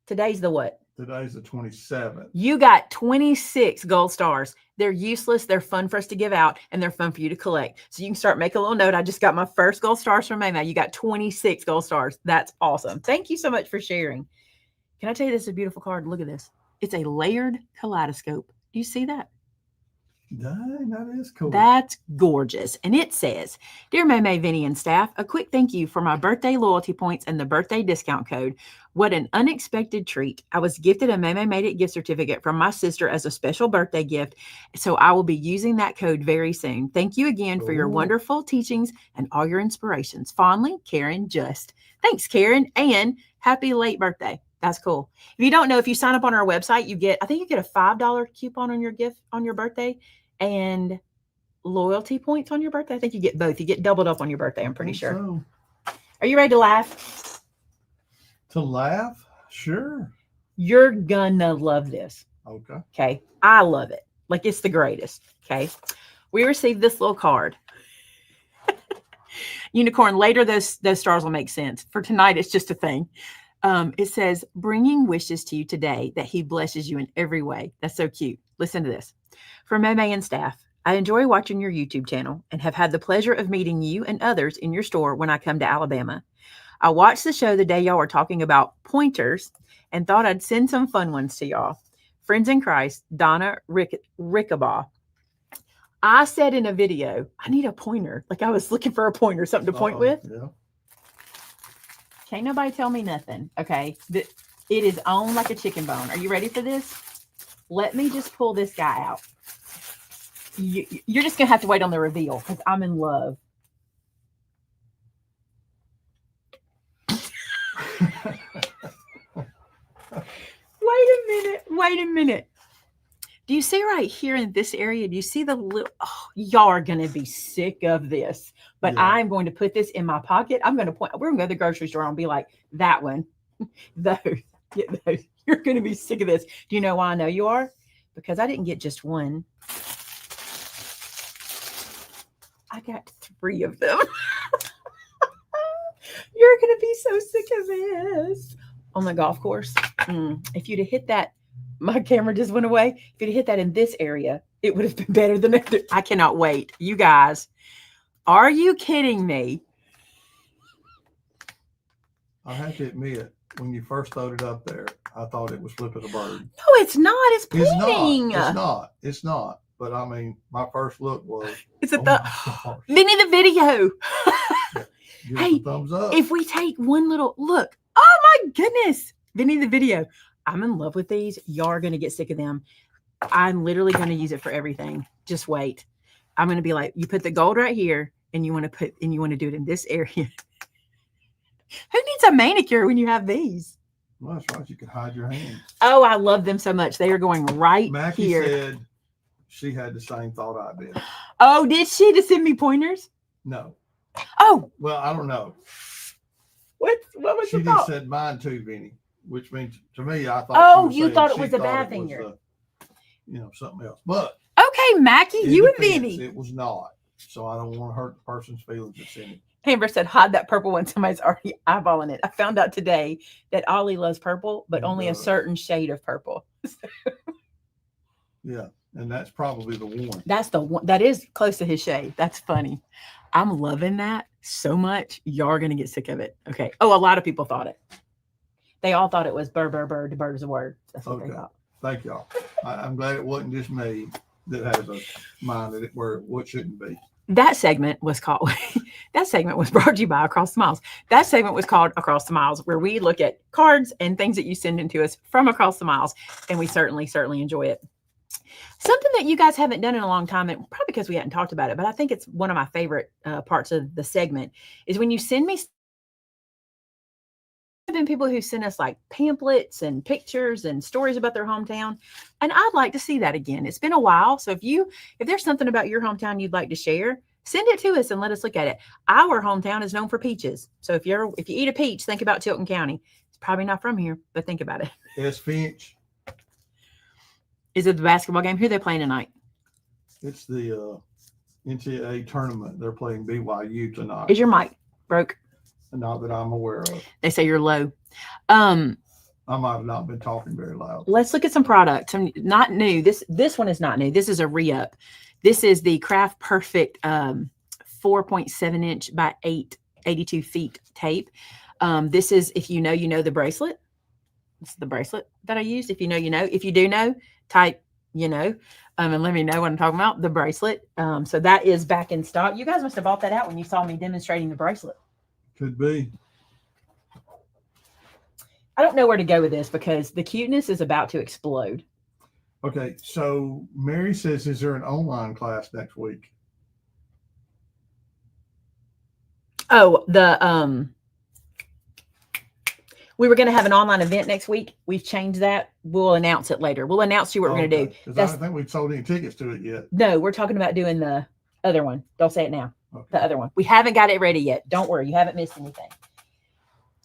Today's the what? Today's the 27th. You got 26 gold stars. They're useless. They're fun for us to give out, and they're fun for you to collect. So you can start making a little note. I just got my first gold stars from Maymay. You got 26 gold stars. That's awesome. Thank you so much for sharing. Can I tell you this is a beautiful card? Look at this. It's a layered kaleidoscope. Do you see that? Dang, that is cool. That's gorgeous. And it says, Dear Maymay, Vinny, and staff, a quick thank you for my birthday loyalty points and the birthday discount code. What an unexpected treat. I was gifted a Maymay Made It gift certificate from my sister as a special birthday gift, so I will be using that code very soon. Thank you again for your wonderful teachings and all your inspirations. Fondly, Karen Just. Thanks, Karen, and happy late birthday. That's cool. If you don't know, if you sign up on our website, I think you get a $5 coupon on your gift on your birthday and loyalty points on your birthday. I think you get both. You get doubled up on your birthday, I'm pretty sure. So. Are you ready to laugh? To laugh? Sure. You're gonna love this. Okay. Okay. I love it. Like it's the greatest. Okay. We received this little card. Unicorn, later those stars will make sense. For tonight, it's just a thing. It says, bringing wishes to you today that he blesses you in every way. That's so cute. Listen to this. For Maymay and staff, I enjoy watching your YouTube channel and have had the pleasure of meeting you and others in your store when I come to Alabama. I watched the show the day y'all were talking about pointers and thought I'd send some fun ones to y'all. Friends in Christ, Donna Rickabaugh. I said in a video, I need a pointer. Like I was looking for a pointer, something to point with. Yeah. Can't nobody tell me nothing. Okay. It is on like a chicken bone. Are you ready for this? Let me just pull this guy out. You're just going to have to wait on the reveal because I'm in love. Wait a minute. Do you see right here in this area? Do you see the little, y'all are going to be sick of this, but yeah. I'm going to put this in my pocket. I'm going to point, we're going to go to the grocery store and be like, that one, those, get those. You're going to be sick of this. Do you know why I know you are? Because I didn't get just one. I got 3 of them. You're going to be so sick of this. On the golf course. If you'd have hit that, my camera just went away. If you'd have hit that in this area, it would have been better than I cannot wait. You guys, are you kidding me? I have to admit, when you first throwed it up there, I thought it was flipping a bird. No, it's not. It's pointing. It's not. But I mean, my first look was. It's a Vinny the video. Give hey, thumbs up. If we take one little look, oh my goodness, Vinny the video. I'm in love with these. Y'all are going to get sick of them. I'm literally going to use it for everything. Just wait. I'm going to be like, you put the gold right here and you want to do it in this area. Who needs a manicure when you have these? Well, that's right. You can hide your hands. Oh, I love them so much. They are going right Mackie here. Said she had the same thought I did. Oh, did she to send me pointers? No. Oh. Well, I don't know. What was she the thought? She just said mine too, Vinny. Which means to me, I thought. Oh, you thought it was a bad thing, something else. But okay, Mackie, you and Vinny. It was not, so I don't want to hurt the person's feelings that's in it. Amber said, "Hide that purple one." Somebody's already eyeballing it. I found out today that Ollie loves purple, but only a certain shade of purple. Yeah, and that's probably the one. That's the one that is close to his shade. That's funny. I'm loving that so much. Y'all are gonna get sick of it. Okay. Oh, a lot of people thought it. They all thought it was bird. Bird is a word. That's what they thought. Thank y'all. I'm glad it wasn't just me that has a mind that what shouldn't be. That segment was called. That segment was brought to you by Across the Miles. That segment was called Across the Miles, where we look at cards and things that you send into us from across the miles, and we certainly enjoy it. Something that you guys haven't done in a long time, and probably because we hadn't talked about it, but I think it's one of my favorite parts of the segment is when you send me. Been people who send us like pamphlets and pictures and stories about their hometown, and I'd like to see that again. It's been a while, so if there's something about your hometown you'd like to share, send it to us and let us look at it. Our hometown is known for peaches, so if you eat a peach, think about Tilton County. It's probably not from here, but think about it. Yes, Finch. Is it the basketball game? Who are they playing tonight? It's the NCAA tournament. They're playing BYU tonight. Is your mic broke? Not that I'm aware of. They say you're low. I might have not been talking very loud. Let's look at some products. Not new. This one is not new. This is a re-up. This is the Craft Perfect 4.7 inch by 82 feet tape. This is, if you know the bracelet. This is the bracelet that I used. If you know, you know. If you do know, type, and let me know what I'm talking about. The bracelet. So that is back in stock. You guys must have bought that out when you saw me demonstrating the bracelet. Could be. I don't know where to go with this because the cuteness is about to explode. Okay, so Mary says, is there an online class next week? Oh, we were going to have an online event next week. We've changed that. We'll announce it later. We'll announce to you what we're going to do. I don't think we've sold any tickets to it yet. No, we're talking about doing the other one. Don't say it now. Okay. The other one. We haven't got it ready yet. Don't worry. You haven't missed anything.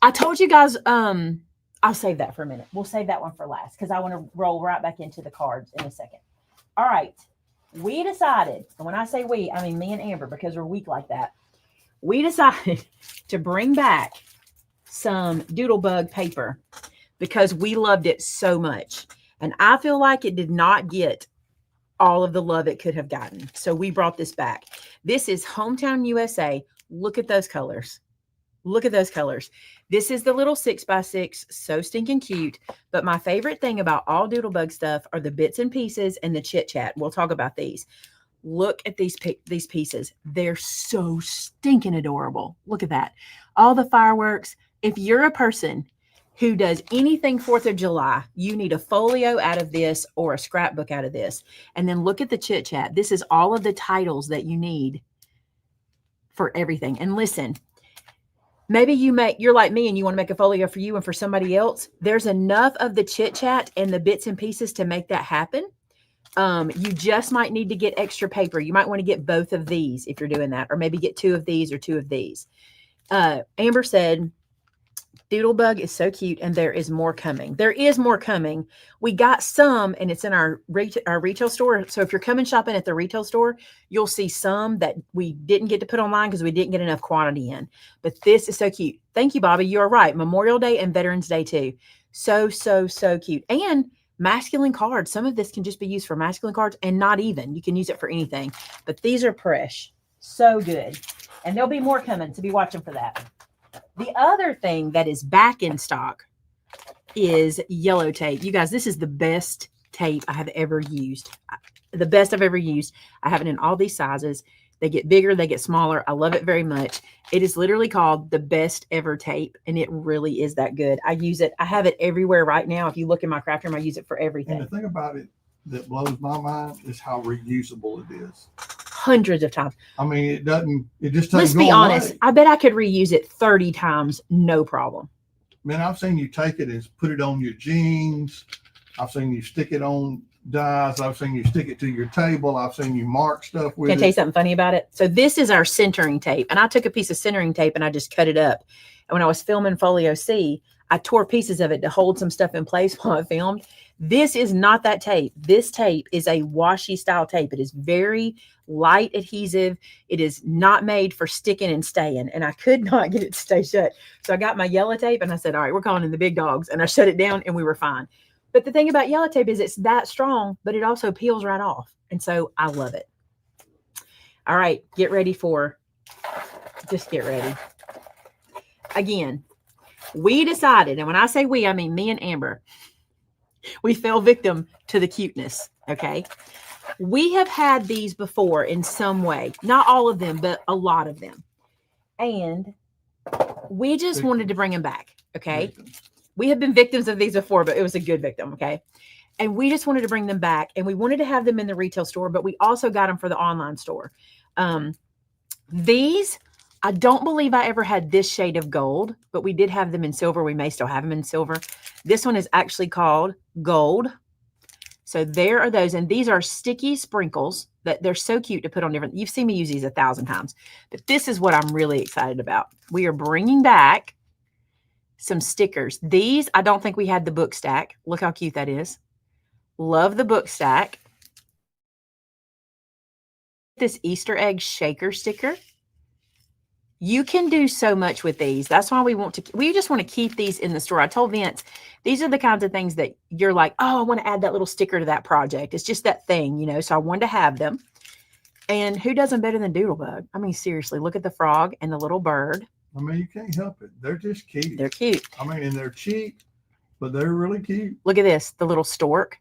I told you guys, I'll save that for a minute. We'll save that one for last because I want to roll right back into the cards in a second. All right. We decided, and when I say we, I mean me and Amber because we're weak like that. we decided to bring back some Doodlebug paper because we loved it so much. And I feel like it did not get all of the love it could have gotten. So we brought this back. This is Hometown USA. Look at those colors. Look at those colors. This is the little 6x6, so stinking cute. But my favorite thing about all Doodlebug stuff are the bits and pieces and the chit chat. We'll talk about these. Look at these pieces. They're so stinking adorable. Look at that. All the fireworks. If you're a person who does anything 4th of July, you need a folio out of this or a scrapbook out of this. And then look at the chit chat. This is all of the titles that you need for everything. And listen, maybe you're like me and you want to make a folio for you and for somebody else. There's enough of the chit chat and the bits and pieces to make that happen. You just might need to get extra paper. You might want to get both of these if you're doing that, or maybe get 2 of these or 2 of these. Amber said, Doodlebug is so cute and there is more coming. There is more coming. We got some and it's in our retail store. So if you're coming shopping at the retail store, you'll see some that we didn't get to put online because we didn't get enough quantity in. But this is so cute. Thank you, Bobby. You're right. Memorial Day and Veterans Day too. So, so, so cute. And masculine cards. Some of this can just be used for masculine cards and not even. You can use it for anything. But these are fresh. So good. And there'll be more coming, so be watching for that. The other thing that is back in stock is yellow tape. You guys, this is the best tape I have ever used. The best I've ever used. I have it in all these sizes. They get bigger, they get smaller. I love it very much. It is literally called the best ever tape, and it really is that good. I use it. I have it everywhere right now. If you look in my craft room, I use it for everything. And the thing about it that blows my mind is how reusable it is. Hundreds of times. I mean, it just doesn't. Let's be honest. I bet I could reuse it 30 times, no problem. Man, I've seen you take it and put it on your jeans. I've seen you stick it on dies. I've seen you stick it to your table. I've seen you mark stuff with it. Can I tell you something funny about it? So this is our centering tape, and I took a piece of centering tape and I just cut it up. And when I was filming Folio C, I tore pieces of it to hold some stuff in place while I filmed. This is not that tape. This tape is a washi style tape. It is very light adhesive. It is not made for sticking and staying. And I could not get it to stay shut. So I got my yellow tape and I said, all right, we're calling in the big dogs. And I shut it down and we were fine. But the thing about yellow tape is it's that strong, but it also peels right off. And so I love it. All right, get ready just get ready. Again, we decided, and when I say we, I mean me and Amber, we fell victim to the cuteness, okay? We have had these before in some way. Not all of them, but a lot of them. And we just wanted to bring them back, okay? We have been victims of these before, but it was a good victim, okay? And we just wanted to bring them back. And we wanted to have them in the retail store, but we also got them for the online store. These, I don't believe I ever had this shade of gold, but we did have them in silver. We may still have them in silver. This one is actually called Gold. So there are those. And these are sticky sprinkles that they're so cute to put on different. You've seen me use these 1,000 times. But this is what I'm really excited about. We are bringing back some stickers. These, I don't think we had the book stack. Look how cute that is. Love the book stack. This Easter egg shaker sticker. You can do so much with these. That's why we just want to keep these in the store. I told Vince, these are the kinds of things that you're like, oh, I want to add that little sticker to that project. It's just that thing, you know, so I wanted to have them. And who does them better than Doodlebug? I mean, seriously, look at the frog and the little bird. I mean, you can't help it. They're just cute. They're cute. I mean, and they're cheap, but they're really cute. Look at this, the little stork.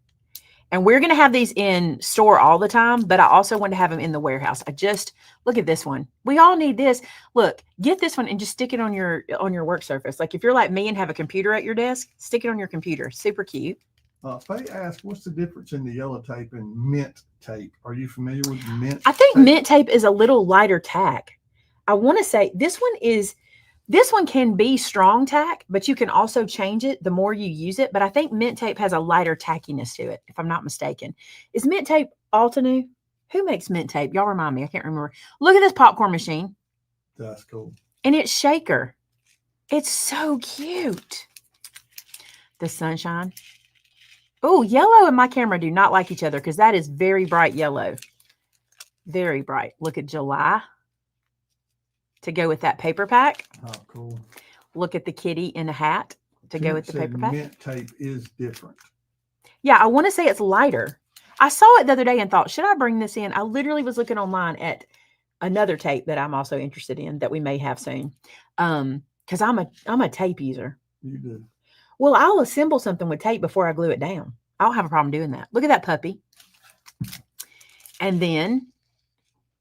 And we're going to have these in store all the time, but I also want to have them in the warehouse. Look at this one. We all need this. Look, get this one and just stick it on your work surface. Like if you're like me and have a computer at your desk, stick it on your computer. Super cute. Faye asked, what's the difference in the yellow tape and mint tape? Are you familiar with mint? I think mint tape is a little lighter tack. I want to say this one can be strong tack, but you can also change it the more you use it. But I think mint tape has a lighter tackiness to it, if I'm not mistaken. Is mint tape Altenew? Who makes mint tape? Y'all remind me. I can't remember. Look at this popcorn machine. That's cool. And it's shaker. It's so cute. The sunshine. Oh, yellow and my camera do not like each other because that is very bright yellow. Very bright. Look at July. to go with that paper pack. Oh, cool. Look at the kitty in a hat to go with the paper pack. Mint tape is different. Yeah, I want to say it's lighter. I saw it the other day and thought, should I bring this in? I literally was looking online at another tape that I'm also interested in that we may have soon. Because I'm a tape user. You do. Well, I'll assemble something with tape before I glue it down. I don't have a problem doing that. Look at that puppy. And then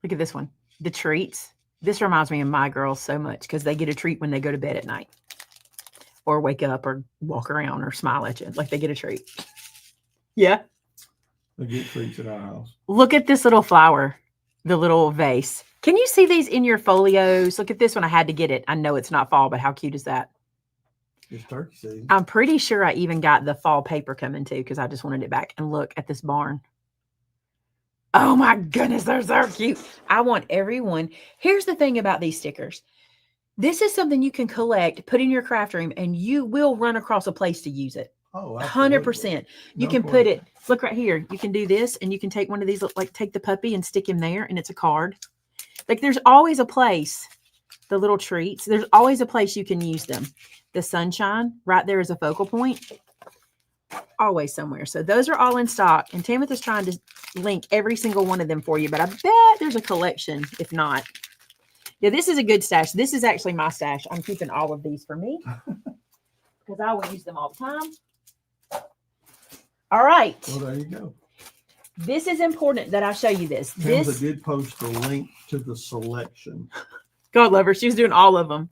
look at this one. The treats. This reminds me of my girls so much because they get a treat when they go to bed at night or wake up or walk around or smile at you like they get a treat. Yeah. They get treats at our house. Look at this little flower, the little vase. Can you see these in your folios? Look at this one. I had to get it. I know it's not fall, but how cute is that? It's turkey season. I'm pretty sure I even got the fall paper coming too because I just wanted it back. And look at this barn. Oh my goodness, they're so cute. I want everyone. Here's the thing about these stickers. This is something you can collect, put in your craft room, and you will run across a place to use it. Oh, 100%. You can put it, look right here. You can do this and you can take one of these, like take the puppy and stick him there and it's a card. Like there's always a place, the little treats, there's always a place you can use them. The sunshine right there is a focal point. Always somewhere. So those are all in stock. And Tamitha's trying to link every single one of them for you, but I bet there's a collection if not. Yeah, this is a good stash. This is actually my stash. I'm keeping all of these for me because I will use them all the time. All right. Well, there you go. This is important that I show you this. Tamitha did post a link to the selection. God love her. She was doing all of them.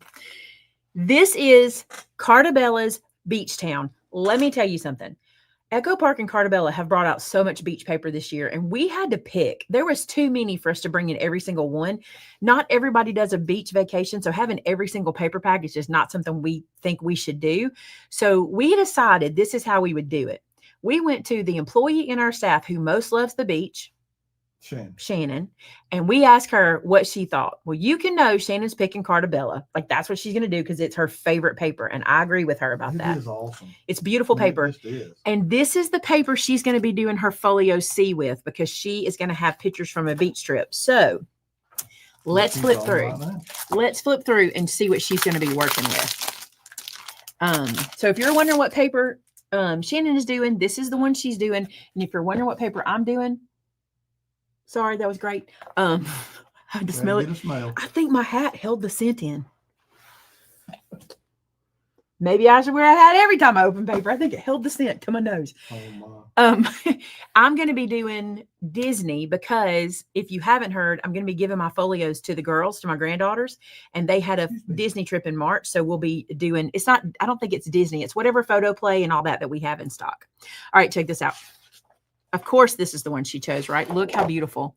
This is Cardabella's Beach Town. Let me tell you something. Echo Park and Cardabella have brought out so much beach paper this year, and we had to pick. There was too many for us to bring in every single one. Not everybody does a beach vacation, so having every single paper pack is just not something we think we should do. So we decided this is how we would do it. We went to the employee in our staff who most loves the beach, Shannon, and we asked her what she thought. Well, you can know Shannon's picking Cardabella. Like that's what she's going to do because it's her favorite paper. And I agree with her about that. It is awesome. It's beautiful paper. It is. And this is the paper she's going to be doing her folio C with because she is going to have pictures from a beach trip. So let's flip through. Let's flip through and see what she's going to be working with. So if you're wondering what paper Shannon is doing, this is the one she's doing. And if you're wondering what paper I'm doing, sorry, that was great. I had to smell it. I think my hat held the scent in. Maybe I should wear a hat every time I open paper. I think it held the scent to my nose. Oh my. I'm going to be doing Disney because if you haven't heard, I'm going to be giving my folios to the girls, to my granddaughters, and they had a Disney trip in March. So we'll be doing, it's not, I don't think it's Disney. It's whatever photo play and all that we have in stock. All right, check this out. Of course, this is the one she chose, right? Look how beautiful.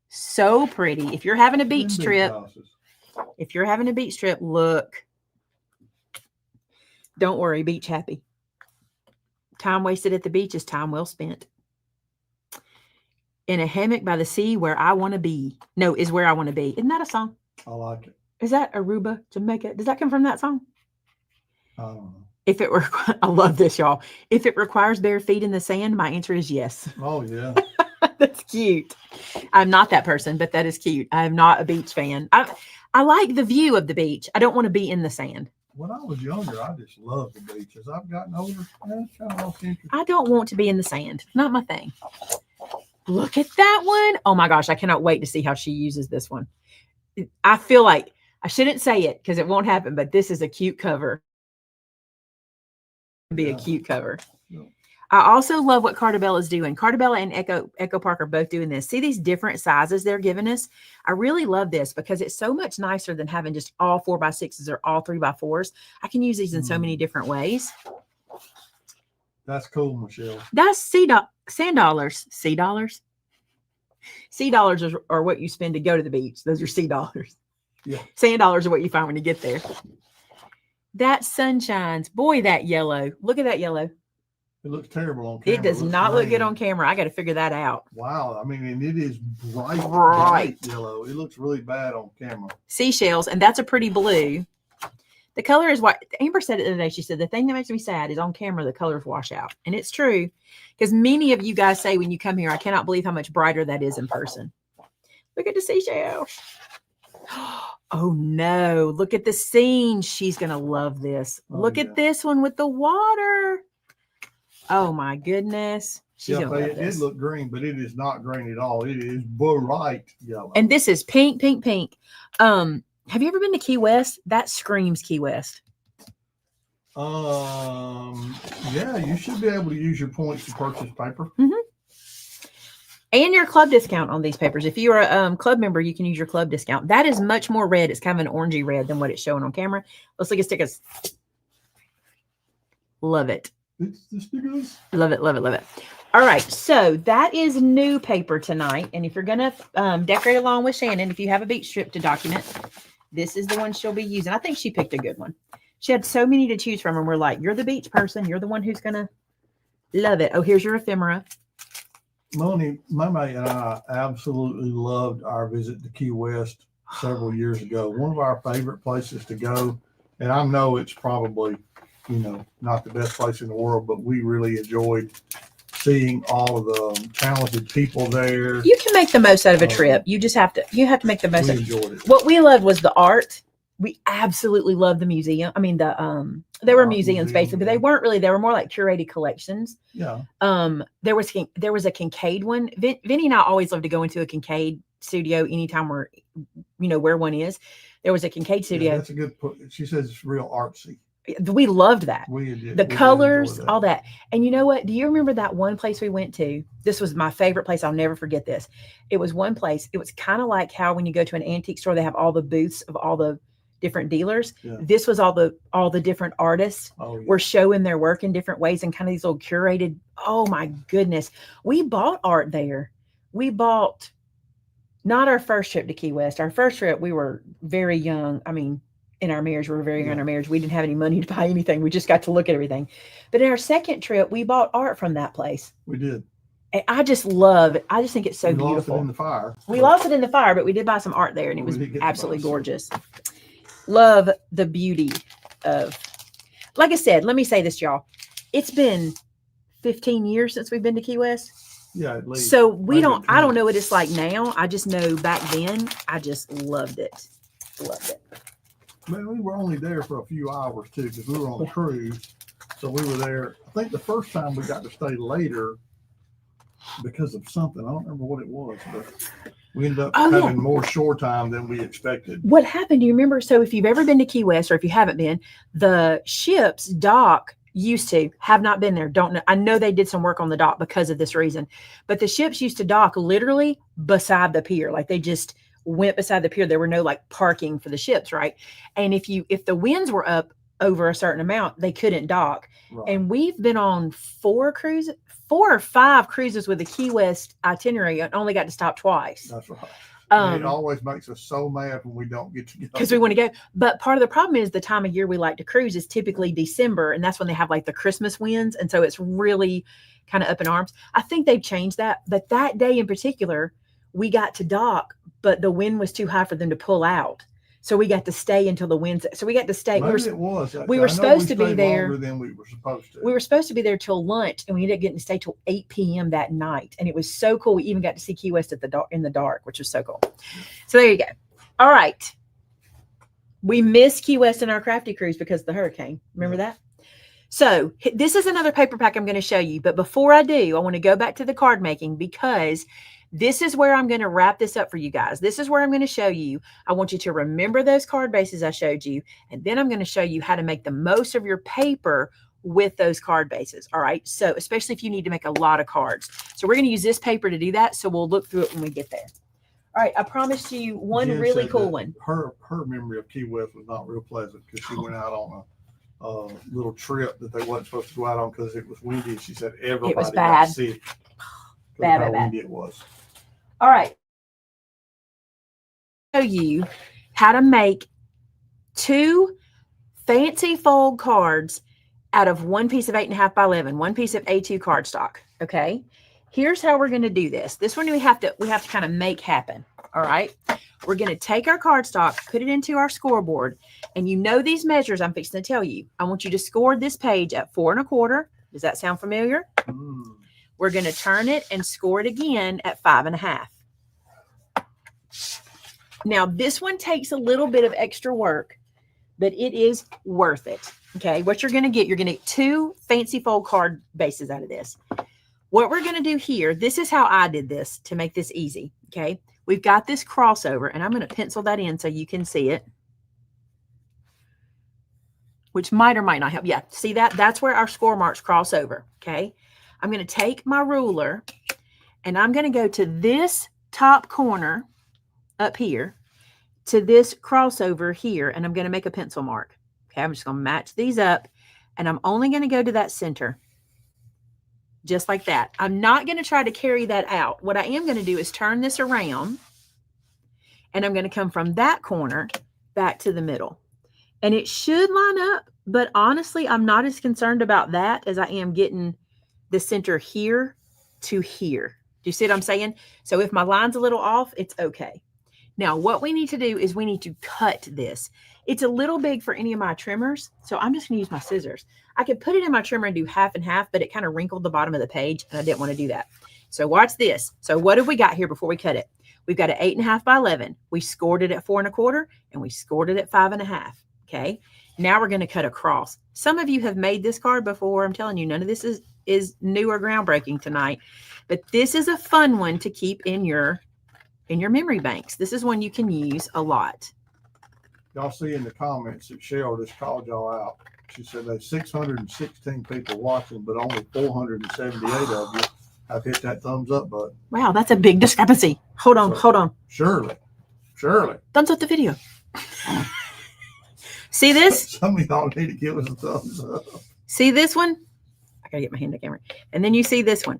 So pretty. If you're having a beach trip, look. Don't worry, beach happy. Time wasted at the beach is time well spent. In a hammock by the sea where I want to be. No, is where I want to be. Isn't that a song? I like it. Is that Aruba, Jamaica? Does that come from that song? I don't know. If it were, I love this, y'all. If it requires bare feet in the sand, my answer is yes. Oh, yeah. That's cute. I'm not that person, but that is cute. I am not a beach fan. I like the view of the beach. I don't want to be in the sand. When I was younger, I just loved the beach. As I've gotten older, it's kind of lost interest. I don't want to be in the sand. Not my thing. Look at that one. Oh my gosh, I cannot wait to see how she uses this one. I feel like I shouldn't say it because it won't happen, but this is a cute cover. Be a cute cover. Yeah. I also love what Cardabella is doing. Cardabella and Echo Park are both doing this. See these different sizes they're giving us? I really love this because it's so much nicer than having just all 4x6s or all 3x4s. I can use these in so many different ways. That's cool, Michelle. That's sand dollars. Sea dollars? Sea dollars are what you spend to go to the beach. Those are sea dollars. Yeah. Sand dollars are what you find when you get there. That sun shines. Boy, that yellow. Look at that yellow. It looks terrible on camera. It does not look good on camera. I got to figure that out. Wow. I mean, and it is bright yellow. It looks really bad on camera. Seashells, and that's a pretty blue. The color is white. Amber said it the other day. She said, the thing that makes me sad is on camera, the colors wash out. And it's true because many of you guys say when you come here, I cannot believe how much brighter that is in person. Look at the seashells. Oh no, look at the scene. She's going to love this. Look at this one with the water. Oh my goodness. She's going to love it this. did look green, but it is not green at all. It is bright yellow. And this is pink, pink, pink. Have you ever been to Key West? That screams Key West. Yeah, you should be able to use your points to purchase paper. And your club discount on these papers. If you're a club member, you can use your club discount. That is much more red. It's kind of an orangey red than what it's showing on camera. Let's look at stickers. Love it. It's the stickers. Love it, love it, love it. All right, so that is new paper tonight. And if you're going to decorate along with Shannon, if you have a beach strip to document, this is the one she'll be using. I think she picked a good one. She had so many to choose from, and we're like, you're the beach person. You're the one who's going to love it. Oh, here's your ephemera. Maymay and I absolutely loved our visit to Key West several years ago. One of our favorite places to go, and I know it's probably, not the best place in the world, but we really enjoyed seeing all of the talented people there. You can make the most out of a trip. You have to make the most of it. Enjoyed it. What we loved was the art. We absolutely loved the museum. I mean, there were museum spaces, but they weren't really. They were more like curated collections. Yeah. There was a Kincaid one. Vinny and I always love to go into a Kincaid studio anytime we're, where one is. There was a Kincaid studio. Yeah, that's a good put. She says it's real artsy. We loved that. We did. The colors, all that. And you know what? Do you remember that one place we went to? This was my favorite place. I'll never forget this. It was one place. It was kind of like how when you go to an antique store, they have all the booths of all the different dealers. Yeah. This was all the different artists were showing their work in different ways and kind of these little curated. Oh my goodness. We bought art there. We bought not our first trip to Key West. Our first trip, we were very young. I mean, in our marriage, we were very young in our marriage. We didn't have any money to buy anything. We just got to look at everything. But in our second trip, we bought art from that place. We did. And I just love it. I just think it's so beautiful. Lost it in the fire. We lost it in the fire, but we did buy some art there, and it was absolutely gorgeous. Love the beauty of, like I said, let me say this, y'all. It's been 15 years since we've been to Key West. Yeah, at least. So I don't know what it's like now. I just know back then, I just loved it. Loved it. Man, we were only there for a few hours too, because we were on a cruise. So we were there. I think the first time we got to stay later because of something. I don't remember what it was, but we ended up having more shore time than we expected. What happened? Do you remember? So if you've ever been to Key West, or if you haven't been, the ship's dock used to have not been there. Don't know. I know they did some work on the dock because of this reason, but the ships used to dock literally beside the pier. Like they just went beside the pier. There were no like parking for the ships, right? And if the winds were up over a certain amount, they couldn't dock. Right. And we've been on 4 or 5 cruises with the Key West itinerary and only got to stop twice. That's right. It always makes us so mad when we don't get to go. Because we want to go. But part of the problem is the time of year we like to cruise is typically December, and that's when they have like the Christmas winds. And so it's really kind of up in arms. I think they've changed that. But that day in particular, we got to dock, but the wind was too high for them to pull out. So we got to stay until the winds. So we got to stay. Maybe we were supposed to be there longer than we were supposed to. We were supposed to be there till lunch, and we ended up getting to stay till 8 p.m. that night. And it was so cool. We even got to see Key West in the dark, which was so cool. So there you go. All right. We missed Key West in our crafty cruise because of the hurricane. Remember that? So this is another paper pack I'm going to show you. But before I do, I want to go back to the card making because this is where I'm going to wrap this up for you guys. This is where I'm going to show you. I want you to remember those card bases I showed you. And then I'm going to show you how to make the most of your paper with those card bases. All right. So especially if you need to make a lot of cards. So we're going to use this paper to do that. So we'll look through it when we get there. All right. I promised you one Jen really cool one. Her memory of Key West was not real pleasant because she went out on a little trip that they wasn't supposed to go out on because it was windy. And she said everybody got sick. Bad. Windy it was. All right. Show you how to make 2 fancy fold cards out of one piece of 8.5 by 11, one piece of A2 cardstock. Okay. Here's how we're going to do this. This one we have to kind of make happen. All right. We're going to take our cardstock, put it into our scoreboard, and you know these measures I'm fixing to tell you. I want you to score this page at 4 1/4. Does that sound familiar? We're going to turn it and score it again at 5 1/2. Now, this one takes a little bit of extra work, but it is worth it. Okay, what you're going to get 2 fancy fold card bases out of this. What we're going to do here, this is how I did this to make this easy. Okay, we've got this crossover, and I'm going to pencil that in so you can see it, which might or might not help. Yeah, see that? That's where our score marks cross over. Okay, I'm going to take my ruler, and I'm going to go to this top corner up here to this crossover here, and I'm going to make a pencil mark. Okay, I'm just going to match these up, and I'm only going to go to that center, just like that. I'm not going to try to carry that out. What I am going to do is turn this around, and I'm going to come from that corner back to the middle. And it should line up, but honestly, I'm not as concerned about that as I am getting the center here to here. Do you see what I'm saying? So if my line's a little off, it's okay. Now, what we need to do is we need to cut this. It's a little big for any of my trimmers, so I'm just going to use my scissors. I could put it in my trimmer and do half and half, but it kind of wrinkled the bottom of the page, and I didn't want to do that. So watch this. So what have we got here before we cut it? We've got an 8.5 by 11. We scored it at 4 1/4, and we scored it at 5 1/2. Okay. Now we're going to cut across. Some of you have made this card before. I'm telling you, none of this is new or groundbreaking tonight, but this is a fun one to keep in your memory banks. This is one you can use a lot. Y'all see in the comments that Cheryl just called y'all out. She said there's 616 people watching, but only 478 of you have hit that thumbs up button. Wow, that's a big discrepancy. Hold on. Surely. Thumbs up the video. See this? Some of y'all need to give us a thumbs up. See this one? I gotta get my hand to camera. And then you see this one.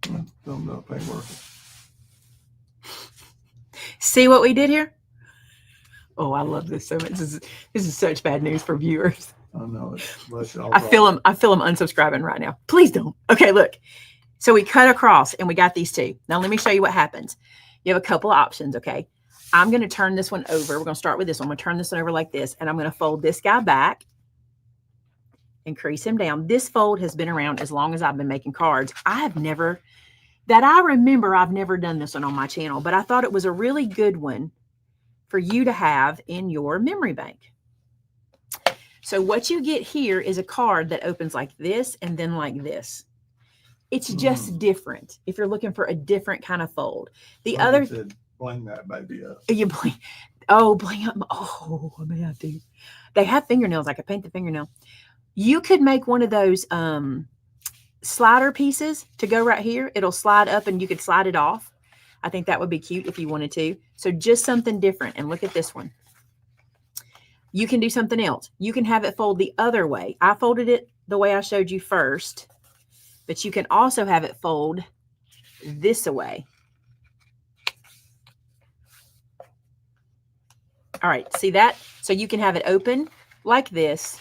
Thumbs up ain't working. See what we did here? Oh, I love this so much. This is such bad news for viewers. I know it. I feel them unsubscribing right now. Please don't. Okay, look. So we cut across and we got these 2. Now let me show you what happens. You have a couple of options, okay? I'm going to turn this one over. We're going to start with this one. I'm going to turn this one over like this, and I'm going to fold this guy back and crease him down. This fold has been around as long as I've been making cards. I've never done this one on my channel, but I thought it was a really good one for you to have in your memory bank. So what you get here is a card that opens like this and then like this. It's just different if you're looking for a different kind of fold. The other said, bling that baby up. You bling. Oh, bling up. Oh, I may have to. They have fingernails. I could paint the fingernail. You could make one of those slider pieces to go right here. It'll slide up and you could slide it off. I think that would be cute if you wanted to. So just something different. And look at this one. You can do something else. You can have it fold the other way. I folded it the way I showed you first, but you can also have it fold this way. All right, see that? So you can have it open like this,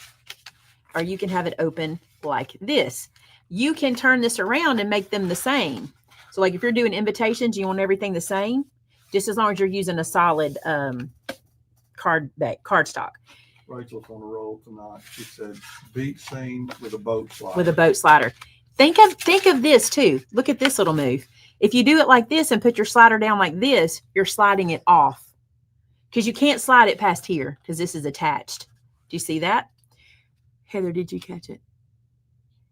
or you can have it open like this. You can turn this around and make them the same. So like if you're doing invitations, you want everything the same, just as long as you're using a solid cardstock. Rachel's on a roll tonight. She said beat scene with a boat slider. With a boat slider. Think of this too. Look at this little move. If you do it like this and put your slider down like this, you're sliding it off. Because you can't slide it past here because this is attached. Do you see that? Heather, did you catch it?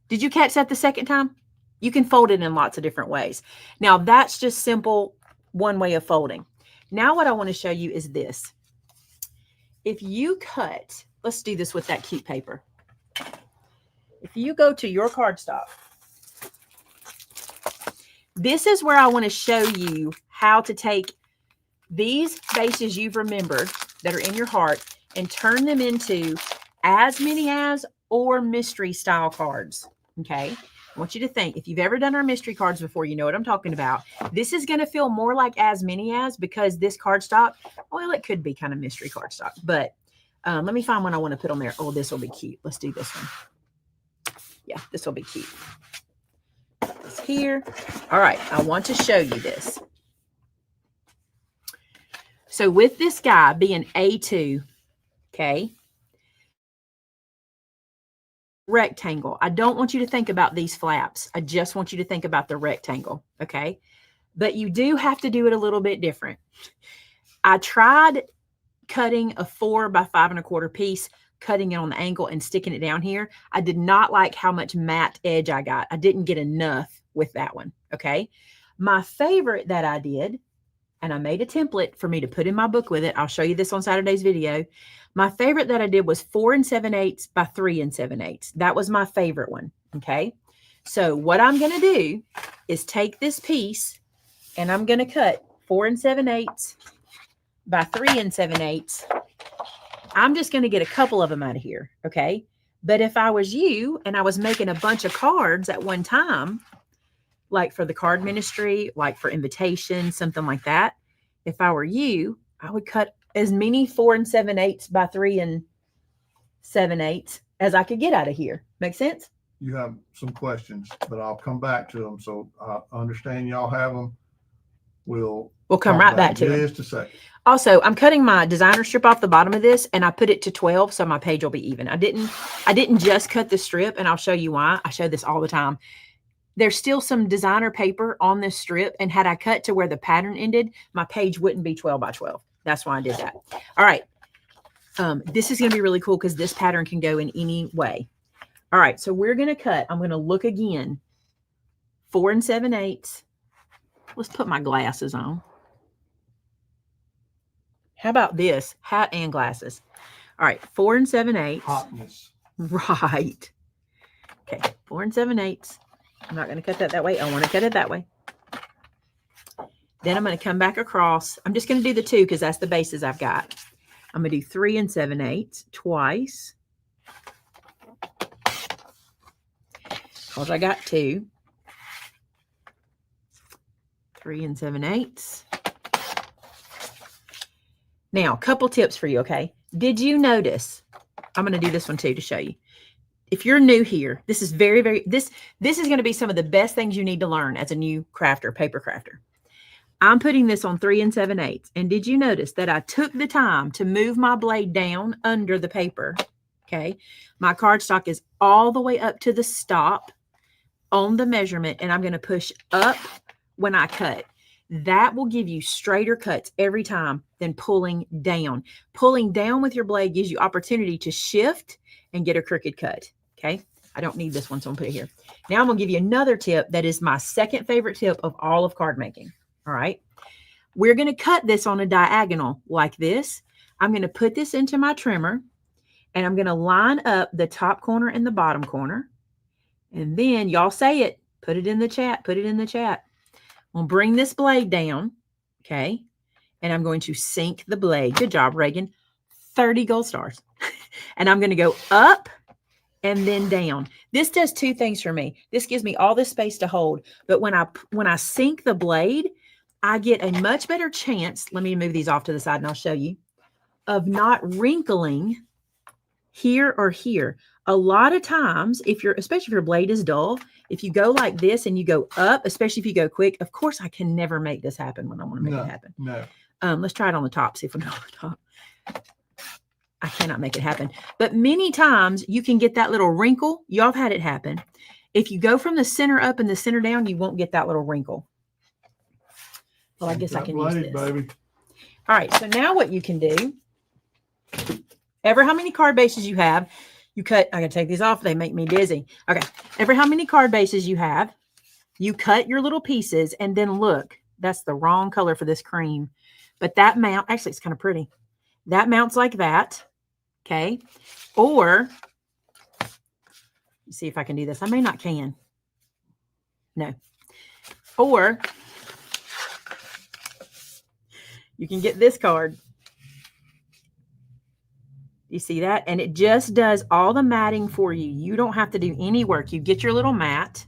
Did you catch that the second time? You can fold it in lots of different ways. Now, that's just simple one way of folding. Now, what I want to show you is this. If you cut, let's do this with that cute paper. If you go to your cardstock, this is where I want to show you how to take these bases you've remembered that are in your heart and turn them into as many as or mystery style cards. Okay. I want you to think, if you've ever done our mystery cards before, you know what I'm talking about. This is going to feel more like as many as, because this cardstock, well, it could be kind of mystery cardstock, but let me find one I want to put on there. Oh, this will be cute. Let's do this one. Yeah, this will be cute. It's here. All right. I want to show you this. So with this guy being A2, okay, rectangle. I don't want you to think about these flaps. I just want you to think about the rectangle, okay? but you do have to do it a little bit different. I tried cutting a 4 by 5 1/4 piece, cutting it on the angle and sticking it down here. I did not like how much matte edge I got. I didn't get enough with that one. Okay. My favorite that I did, and I made a template for me to put in my book with it. I'll show you this on Saturday's video. My favorite that I did was 4 7/8 by 3 7/8. That was my favorite one. Okay. So what I'm going to do is take this piece and I'm going to cut 4 7/8 by 3 7/8. I'm just going to get a couple of them out of here. Okay. But if I was you and I was making a bunch of cards at one time, like for the card ministry, like for invitation, something like that. If I were you, I would cut as many 4 7/8 by 3 7/8 as I could get out of here. Make sense? You have some questions, but I'll come back to them. So I understand y'all have them. We'll come right back to just a second. Also, I'm cutting my designer strip off the bottom of this and I put it to 12 so my page will be even. I didn't just cut the strip, and I'll show you why. I show this all the time. There's still some designer paper on this strip, and had I cut to where the pattern ended, my page wouldn't be 12 by 12. That's why I did that. All right. This is going to be really cool because this pattern can go in any way. All right. So we're going to cut. I'm going to look again. 4 7/8. Let's put my glasses on. How about this? Hat and glasses. All right. 4 7/8. Hotness. Right. Okay. 4 7/8. I'm not going to cut that way. I want to cut it that way. Then I'm going to come back across. I'm just going to do the 2 because that's the bases I've got. I'm going to do 3 7/8 twice. Because I got 2. 3 7/8. Now, a couple tips for you, okay? Did you notice? I'm going to do this one too to show you. If you're new here, this is this is going to be some of the best things you need to learn as a new crafter, paper crafter. I'm putting this on 3 7/8. And did you notice that I took the time to move my blade down under the paper? Okay. My cardstock is all the way up to the stop on the measurement, and I'm going to push up when I cut. That will give you straighter cuts every time than pulling down. Pulling down with your blade gives you opportunity to shift and get a crooked cut. Okay. I don't need this one, so I'm going to put it here. Now I'm going to give you another tip that is my second favorite tip of all of card making. All right. We're going to cut this on a diagonal like this. I'm going to put this into my trimmer, and I'm going to line up the top corner and the bottom corner. And then y'all say it. Put it in the chat. Put it in the chat. I'm going to bring this blade down. Okay. And I'm going to sink the blade. Good job, Reagan. 30 gold stars. And I'm going to go up and then down. This does 2 things for me. This gives me all this space to hold. But when I sink the blade, I get a much better chance. Let me move these off to the side and I'll show you. Of not wrinkling here or here. A lot of times, especially if your blade is dull, if you go like this and you go up, especially if you go quick, of course I can never make this happen when I want to make it happen. No. Let's try it on the top. See if we can go on the top. I cannot make it happen. But many times you can get that little wrinkle. Y'all have had it happen. If you go from the center up and the center down, you won't get that little wrinkle. Well, I guess I can use this. Baby. All right. So now what you can do, ever how many card bases you have, you cut. I got to take these off. They make me dizzy. Okay. Ever how many card bases you have, you cut your little pieces, and then look, that's the wrong color for this cream. But that mount, actually, it's kind of pretty. That mounts like that. Okay. Or, see if I can do this. I may not can. No. Or you can get this card. You see that? And it just does all the matting for you. You don't have to do any work. You get your little mat.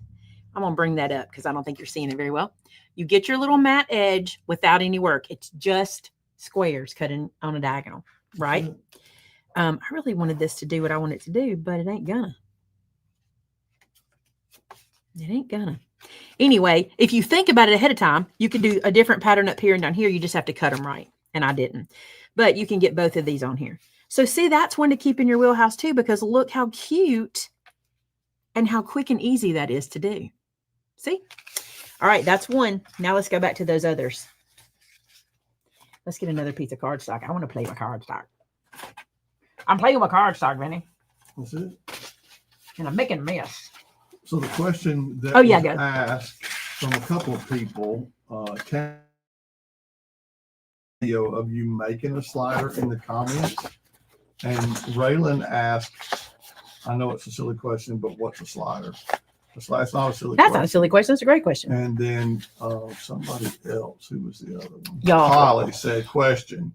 I'm going to bring that up because I don't think you're seeing it very well. You get your little matte edge without any work. It's just squares cut in on a diagonal, right? I really wanted this to do what I want it to do, but it ain't gonna. It ain't gonna. Anyway, if you think about it ahead of time, you can do a different pattern up here and down here. You just have to cut them right. And I didn't. But you can get both of these on here. So see, that's one to keep in your wheelhouse too, because look how cute and how quick and easy that is to do. See? All right, that's one. Now let's go back to those others. Let's get another piece of cardstock. I want to play with cardstock. I'm playing with cardstock, Vinny. That's it. And I'm making a mess. So the question that was asked from a couple of people, video of you making a slider in the comments. And Raylan asked, I know it's a silly question, but what's a slider? That's not a silly question. That's not a silly question. It's a great question. And then somebody else, who was the other one? Y'all. Holly said, question,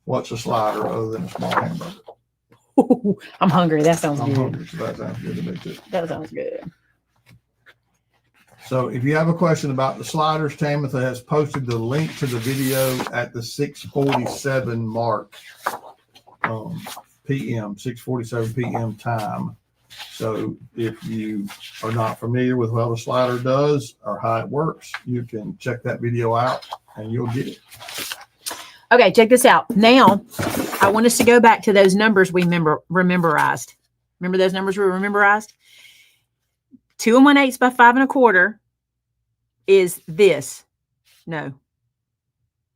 what's a slider other than a small hamburger? Ooh, I'm hungry. That sounds good. Hungry, so that sounds good to me too. That sounds good. So if you have a question about the sliders, Tamitha has posted the link to the video at the 6:47 mark p.m., 6:47 p.m. time. So if you are not familiar with what a slider does or how it works, you can check that video out and you'll get it. Okay, check this out. Now, I want us to go back to those numbers we rememorized. Remember those numbers we memorized? 2 1/8 by 5 1/4 is this. No.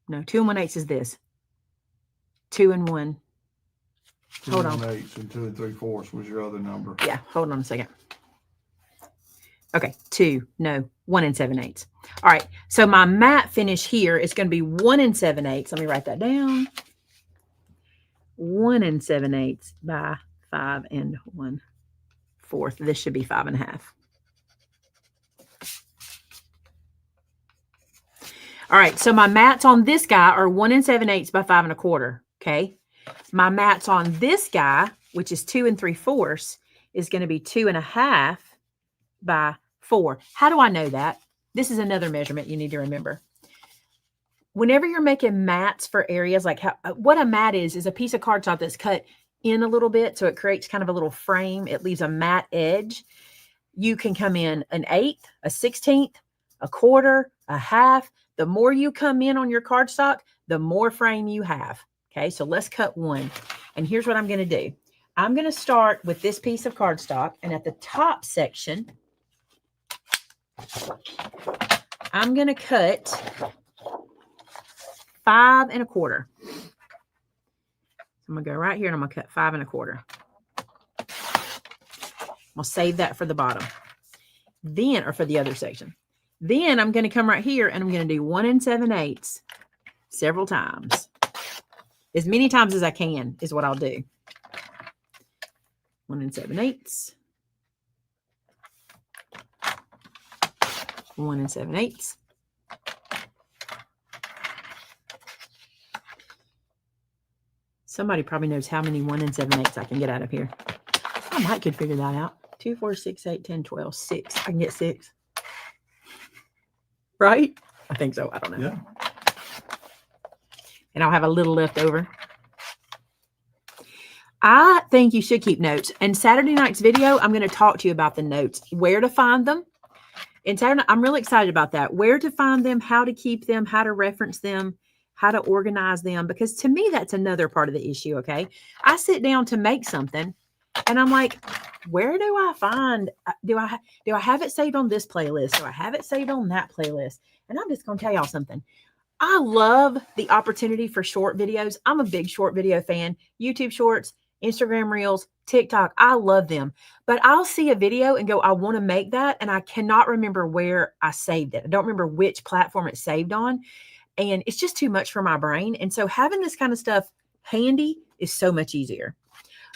2 1/8 is this. 2 and 1. Hold on. 2 1/8 and 2 3/4 was your other number. Yeah, hold on a second. Okay, 2, no, 1 7/8. All right, so my matte finish here is going to be 1 7/8. Let me write that down. 1 7/8 by 5 1/4. This should be 5 1/2. All right, so my mats on this guy are 1 7/8 by 5 1/4. Okay, my mats on this guy, which is 2 3/4, is going to be 2 1/2 by 4. How do I know that? This is another measurement you need to remember. Whenever you're making mats for areas like what a mat is a piece of cardstock that's cut in a little bit, so it creates kind of a little frame. It leaves a matte edge. You can come in 1/8, 1/16, 1/4, 1/2. The more you come in on your cardstock, the more frame you have. Okay, so let's cut 1. And here's what I'm going to do. I'm going to start with this piece of cardstock, and at the top section, I'm going to cut 5 1/4. I'm going to go right here, and I'm going to cut 5 1/4. I'll save that for the bottom. Then, or for the other section. Then I'm going to come right here, and I'm going to do 1 7/8 several times. As many times as I can is what I'll do. 1 7/8. 1 7/8. Somebody probably knows how many 1 7/8 I can get out of here. I might could figure that out. 2, 4, 6, 8, 10, 12, 6. I can get 6. Right? I think so. I don't know. Yeah. And I'll have a little left over. I think you should keep notes. And Saturday night's video, I'm going to talk to you about the notes, where to find them. And Saturday, I'm really excited about that. Where to find them, how to keep them, how to reference them, how to organize them. Because to me, that's another part of the issue, okay? I sit down to make something, and I'm like, where do I find, do I have it saved on this playlist? Do I have it saved on that playlist? And I'm just going to tell y'all something. I love the opportunity for short videos. I'm a big short video fan. YouTube shorts, Instagram reels, TikTok. I love them. But I'll see a video and go, I want to make that. And I cannot remember where I saved it. I don't remember which platform it's saved on. And it's just too much for my brain. And so having this kind of stuff handy is so much easier.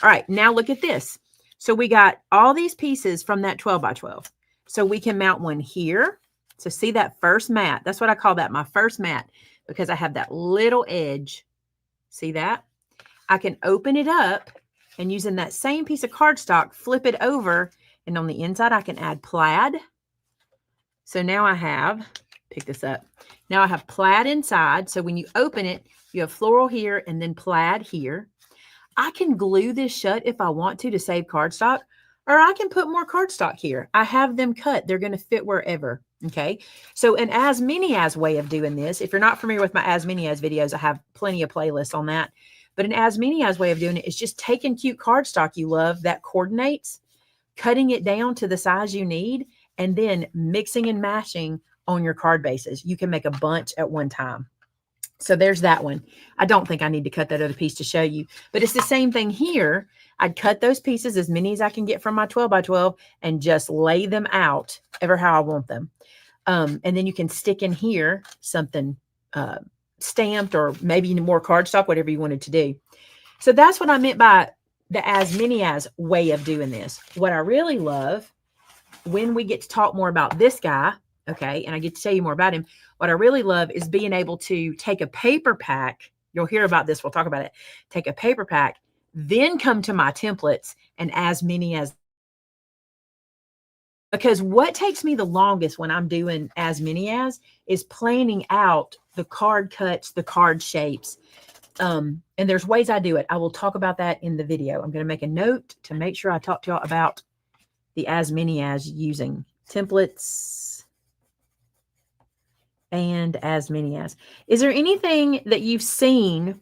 All right, now look at this. So we got all these pieces from that 12 by 12. So we can mount one here. So see that first mat? That's what I call that, my first mat, because I have that little edge. See that? I can open it up and using that same piece of cardstock, flip it over. And on the inside, I can add plaid. So now I have, pick this up. Now I have plaid inside. So when you open it, you have floral here and then plaid here. I can glue this shut if I want to save cardstock, or I can put more cardstock here. I have them cut. They're going to fit wherever. Okay. So an as many as way of doing this, if you're not familiar with my as many as videos, I have plenty of playlists on that. But an as many as way of doing it is just taking cute cardstock you love that coordinates, cutting it down to the size you need, and then mixing and mashing on your card bases. You can make a bunch at one time. So there's that one. I don't think I need to cut that other piece to show you, but it's the same thing here. I'd cut those pieces, as many as I can get from my 12 by 12, and just lay them out ever how I want them. And then you can stick in here something stamped, or maybe more cardstock, whatever you wanted to do. So that's what I meant by the as many as way of doing this. What I really love, when we get to talk more about this guy, okay, and I get to tell you more about him, what I really love is being able to take a paper pack. You'll hear about this. We'll talk about it. Take a paper pack, then come to my templates and as many as. Because what takes me the longest when I'm doing as many as is planning out the card cuts, the card shapes. And there's ways I do it. I will talk about that in the video. I'm going to make a note to make sure I talk to y'all about the as many as using templates and as many as. Is there anything that you've seen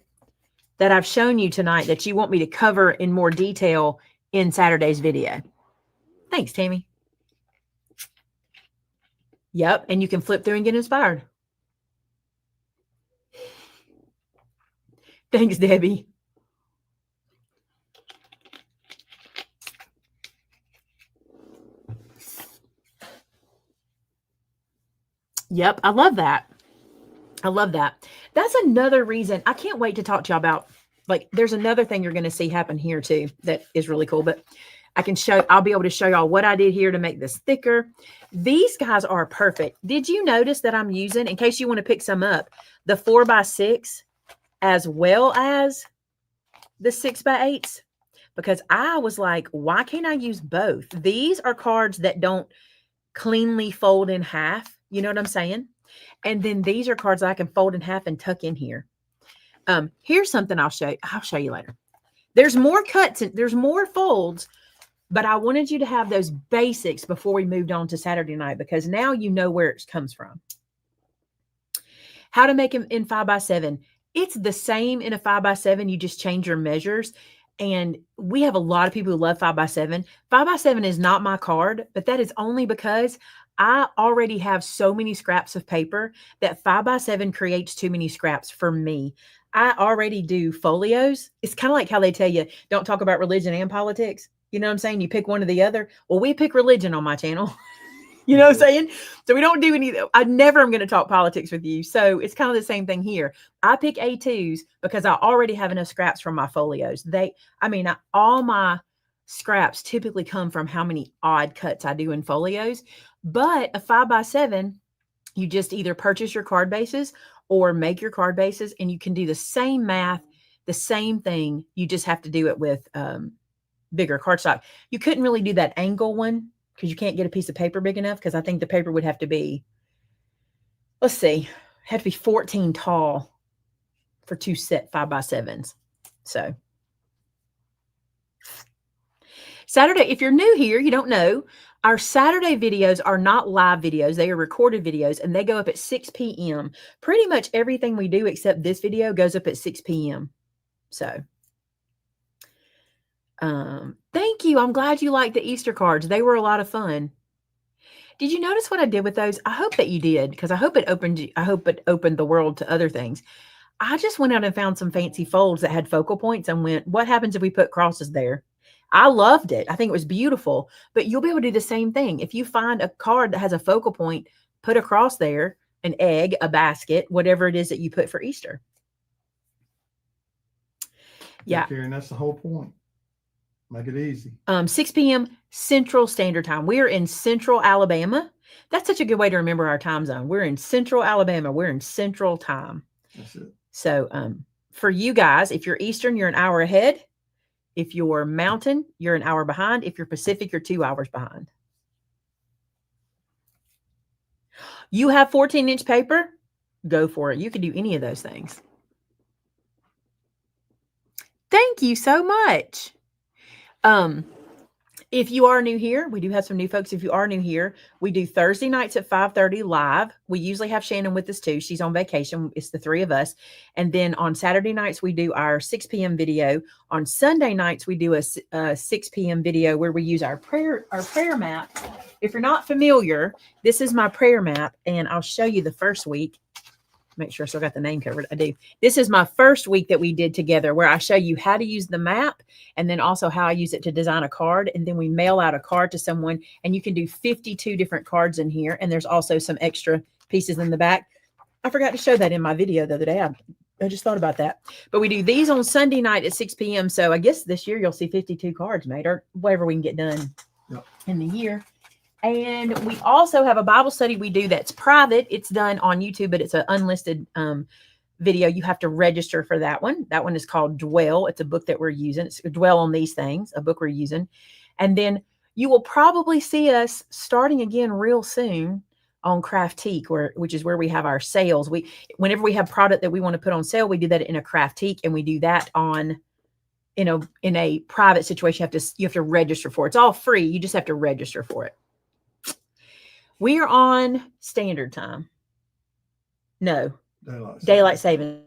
that I've shown you tonight that you want me to cover in more detail in Saturday's video? Thanks, Tammy. Yep, and you can flip through and get inspired. Thanks, Debbie. Yep, I love that. I love that. That's another reason. I can't wait to talk to y'all about, like, there's another thing you're going to see happen here too that is really cool, but I'll be able to show y'all what I did here to make this thicker. These guys are perfect. Did you notice that I'm using, in case you want to pick some up, the 4x6 as well as the 6x8s? Because I was like, why can't I use both? These are cards that don't cleanly fold in half. You know what I'm saying? And then these are cards that I can fold in half and tuck in here. Here's something I'll show you later. There's more cuts and there's more folds, but I wanted you to have those basics before we moved on to Saturday night, because now you know where it comes from. How to make them in 5x7. It's the same in a 5x7. You just change your measures. And we have a lot of people who love 5x7. 5x7 is not my card, but that is only because I already have so many scraps of paper that 5x7 creates too many scraps for me. I already do folios. It's kind of like how they tell you, don't talk about religion and politics. You know what I'm saying? You pick one or the other. Well, we pick religion on my channel. You know what I'm saying? So we don't do any, I never am going to talk politics with you. So it's kind of the same thing here. I pick A2s because I already have enough scraps from my folios. All my scraps typically come from how many odd cuts I do in folios. But a 5x7, you just either purchase your card bases or make your card bases, and you can do the same math, the same thing. You just have to do it with bigger cardstock. You couldn't really do that angle one because you can't get a piece of paper big enough, because I think the paper would have to be, let's see, have to be 14 tall for 2 set 5x7s. So Saturday, if you're new here, you don't know, our Saturday videos are not live videos. They are recorded videos, and they go up at 6 p.m. Pretty much everything we do except this video goes up at 6 p.m. So thank you. I'm glad you liked the Easter cards. They were a lot of fun. Did you notice what I did with those? I hope that you did, because I hope it opened the world to other things. I just went out and found some fancy folds that had focal points and went, what happens if we put crosses there? I loved it. I think it was beautiful, but you'll be able to do the same thing. If you find a card that has a focal point, put a cross there, an egg, a basket, whatever it is that you put for Easter. Yeah. Karen, that's the whole point. Make it easy. 6 p.m. Central Standard Time. We're in Central Alabama. That's such a good way to remember our time zone. We're in Central Alabama. We're in Central Time. That's it. So for you guys, if you're Eastern, you're an hour ahead. If you're Mountain, you're an hour behind. If you're Pacific, you're 2 hours behind. You have 14-inch paper? Go for it. You can do any of those things. Thank you so much. If you are new here, we do have some new folks. If you are new here, we do Thursday nights at 5:30 live. We usually have Shannon with us too. She's on vacation. It's the three of us. And then on Saturday nights, we do our 6 p.m. video. On Sunday nights, we do a 6 p.m. video where we use our prayer map. If you're not familiar, this is my prayer map, and I'll show you the first week. Make sure I still got the name covered. I do. This is my first week that we did together, where I show you how to use the map and then also how I use it to design a card. And then we mail out a card to someone, and you can do 52 different cards in here. And there's also some extra pieces in the back. I forgot to show that in my video the other day. I just thought about that. But we do these on Sunday night at 6 p.m. So I guess this year you'll see 52 cards made, or whatever we can get done in the year. And we also have a Bible study we do that's private. It's done on YouTube, but it's an unlisted video. You have to register for that one. That one is called Dwell. It's a book that we're using. It's Dwell on These Things, a book we're using. And then you will probably see us starting again real soon on Craftique, which is where we have our sales. Whenever we have product that we want to put on sale, we do that in a Craftique, and we do that in a private situation. You have to register for it. It's all free. You just have to register for it. We are on standard time. No. Daylight savings.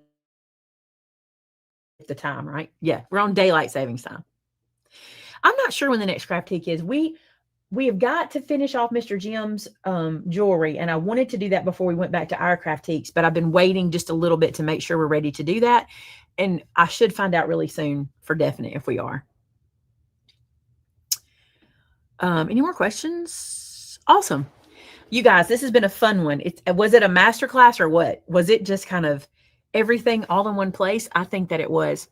The time, right? Yeah, we're on daylight savings time. I'm not sure when the next Craftique is. We have got to finish off Mr. Jim's jewelry, and I wanted to do that before we went back to our Craftiques, but I've been waiting just a little bit to make sure we're ready to do that. And I should find out really soon for definite if we are. Any more questions? Awesome. You guys, this has been a fun one. Was it a masterclass or what? Was it just kind of everything all in one place? I think that it was.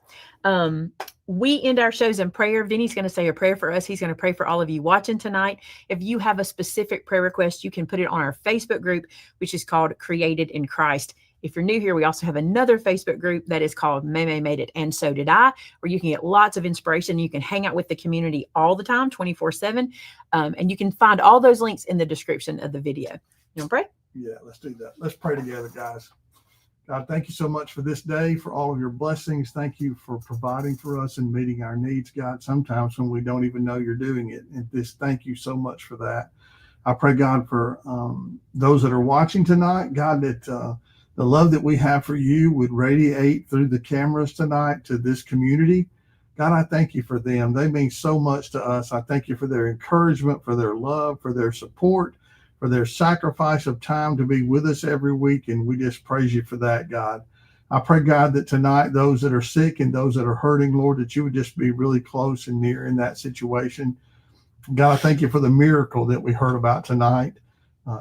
We end our shows in prayer. Vinny's going to say a prayer for us. He's going to pray for all of you watching tonight. If you have a specific prayer request, you can put it on our Facebook group, which is called Created in Christ. If you're new here, we also have another Facebook group that is called Maymay Made It, and So Did I, where you can get lots of inspiration. You can hang out with the community all the time, 24/7. And you can find all those links in the description of the video. You want to pray? Yeah, let's do that. Let's pray together, guys. God, thank you so much for this day, for all of your blessings. Thank you for providing for us and meeting our needs, God, sometimes when we don't even know you're doing it. And thank you so much for that. I pray, God, for those that are watching tonight, God, that the love that we have for you would radiate through the cameras tonight to this community. God, I thank you for them. They mean so much to us. I thank you for their encouragement, for their love, for their support, for their sacrifice of time to be with us every week. And we just praise you for that, God. I pray, God, that tonight, those that are sick and those that are hurting, Lord, that you would just be really close and near in that situation. God, I thank you for the miracle that we heard about tonight.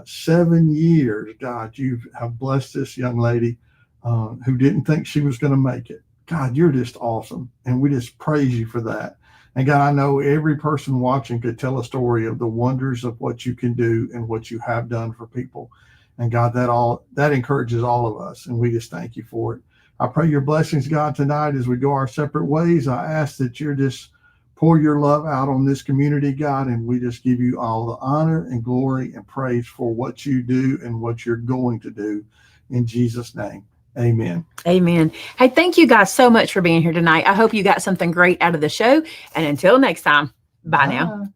7 years, God, you have blessed this young lady who didn't think she was going to make it. God, you're just awesome. And we just praise you for that. And God, I know every person watching could tell a story of the wonders of what you can do and what you have done for people. And God, that encourages all of us. And we just thank you for it. I pray your blessings, God, tonight as we go our separate ways. I ask that you're just pour your love out on this community, God, and we just give you all the honor and glory and praise for what you do and what you're going to do. In Jesus' name, amen. Amen. Hey, thank you guys so much for being here tonight. I hope you got something great out of the show. And until next time, bye now.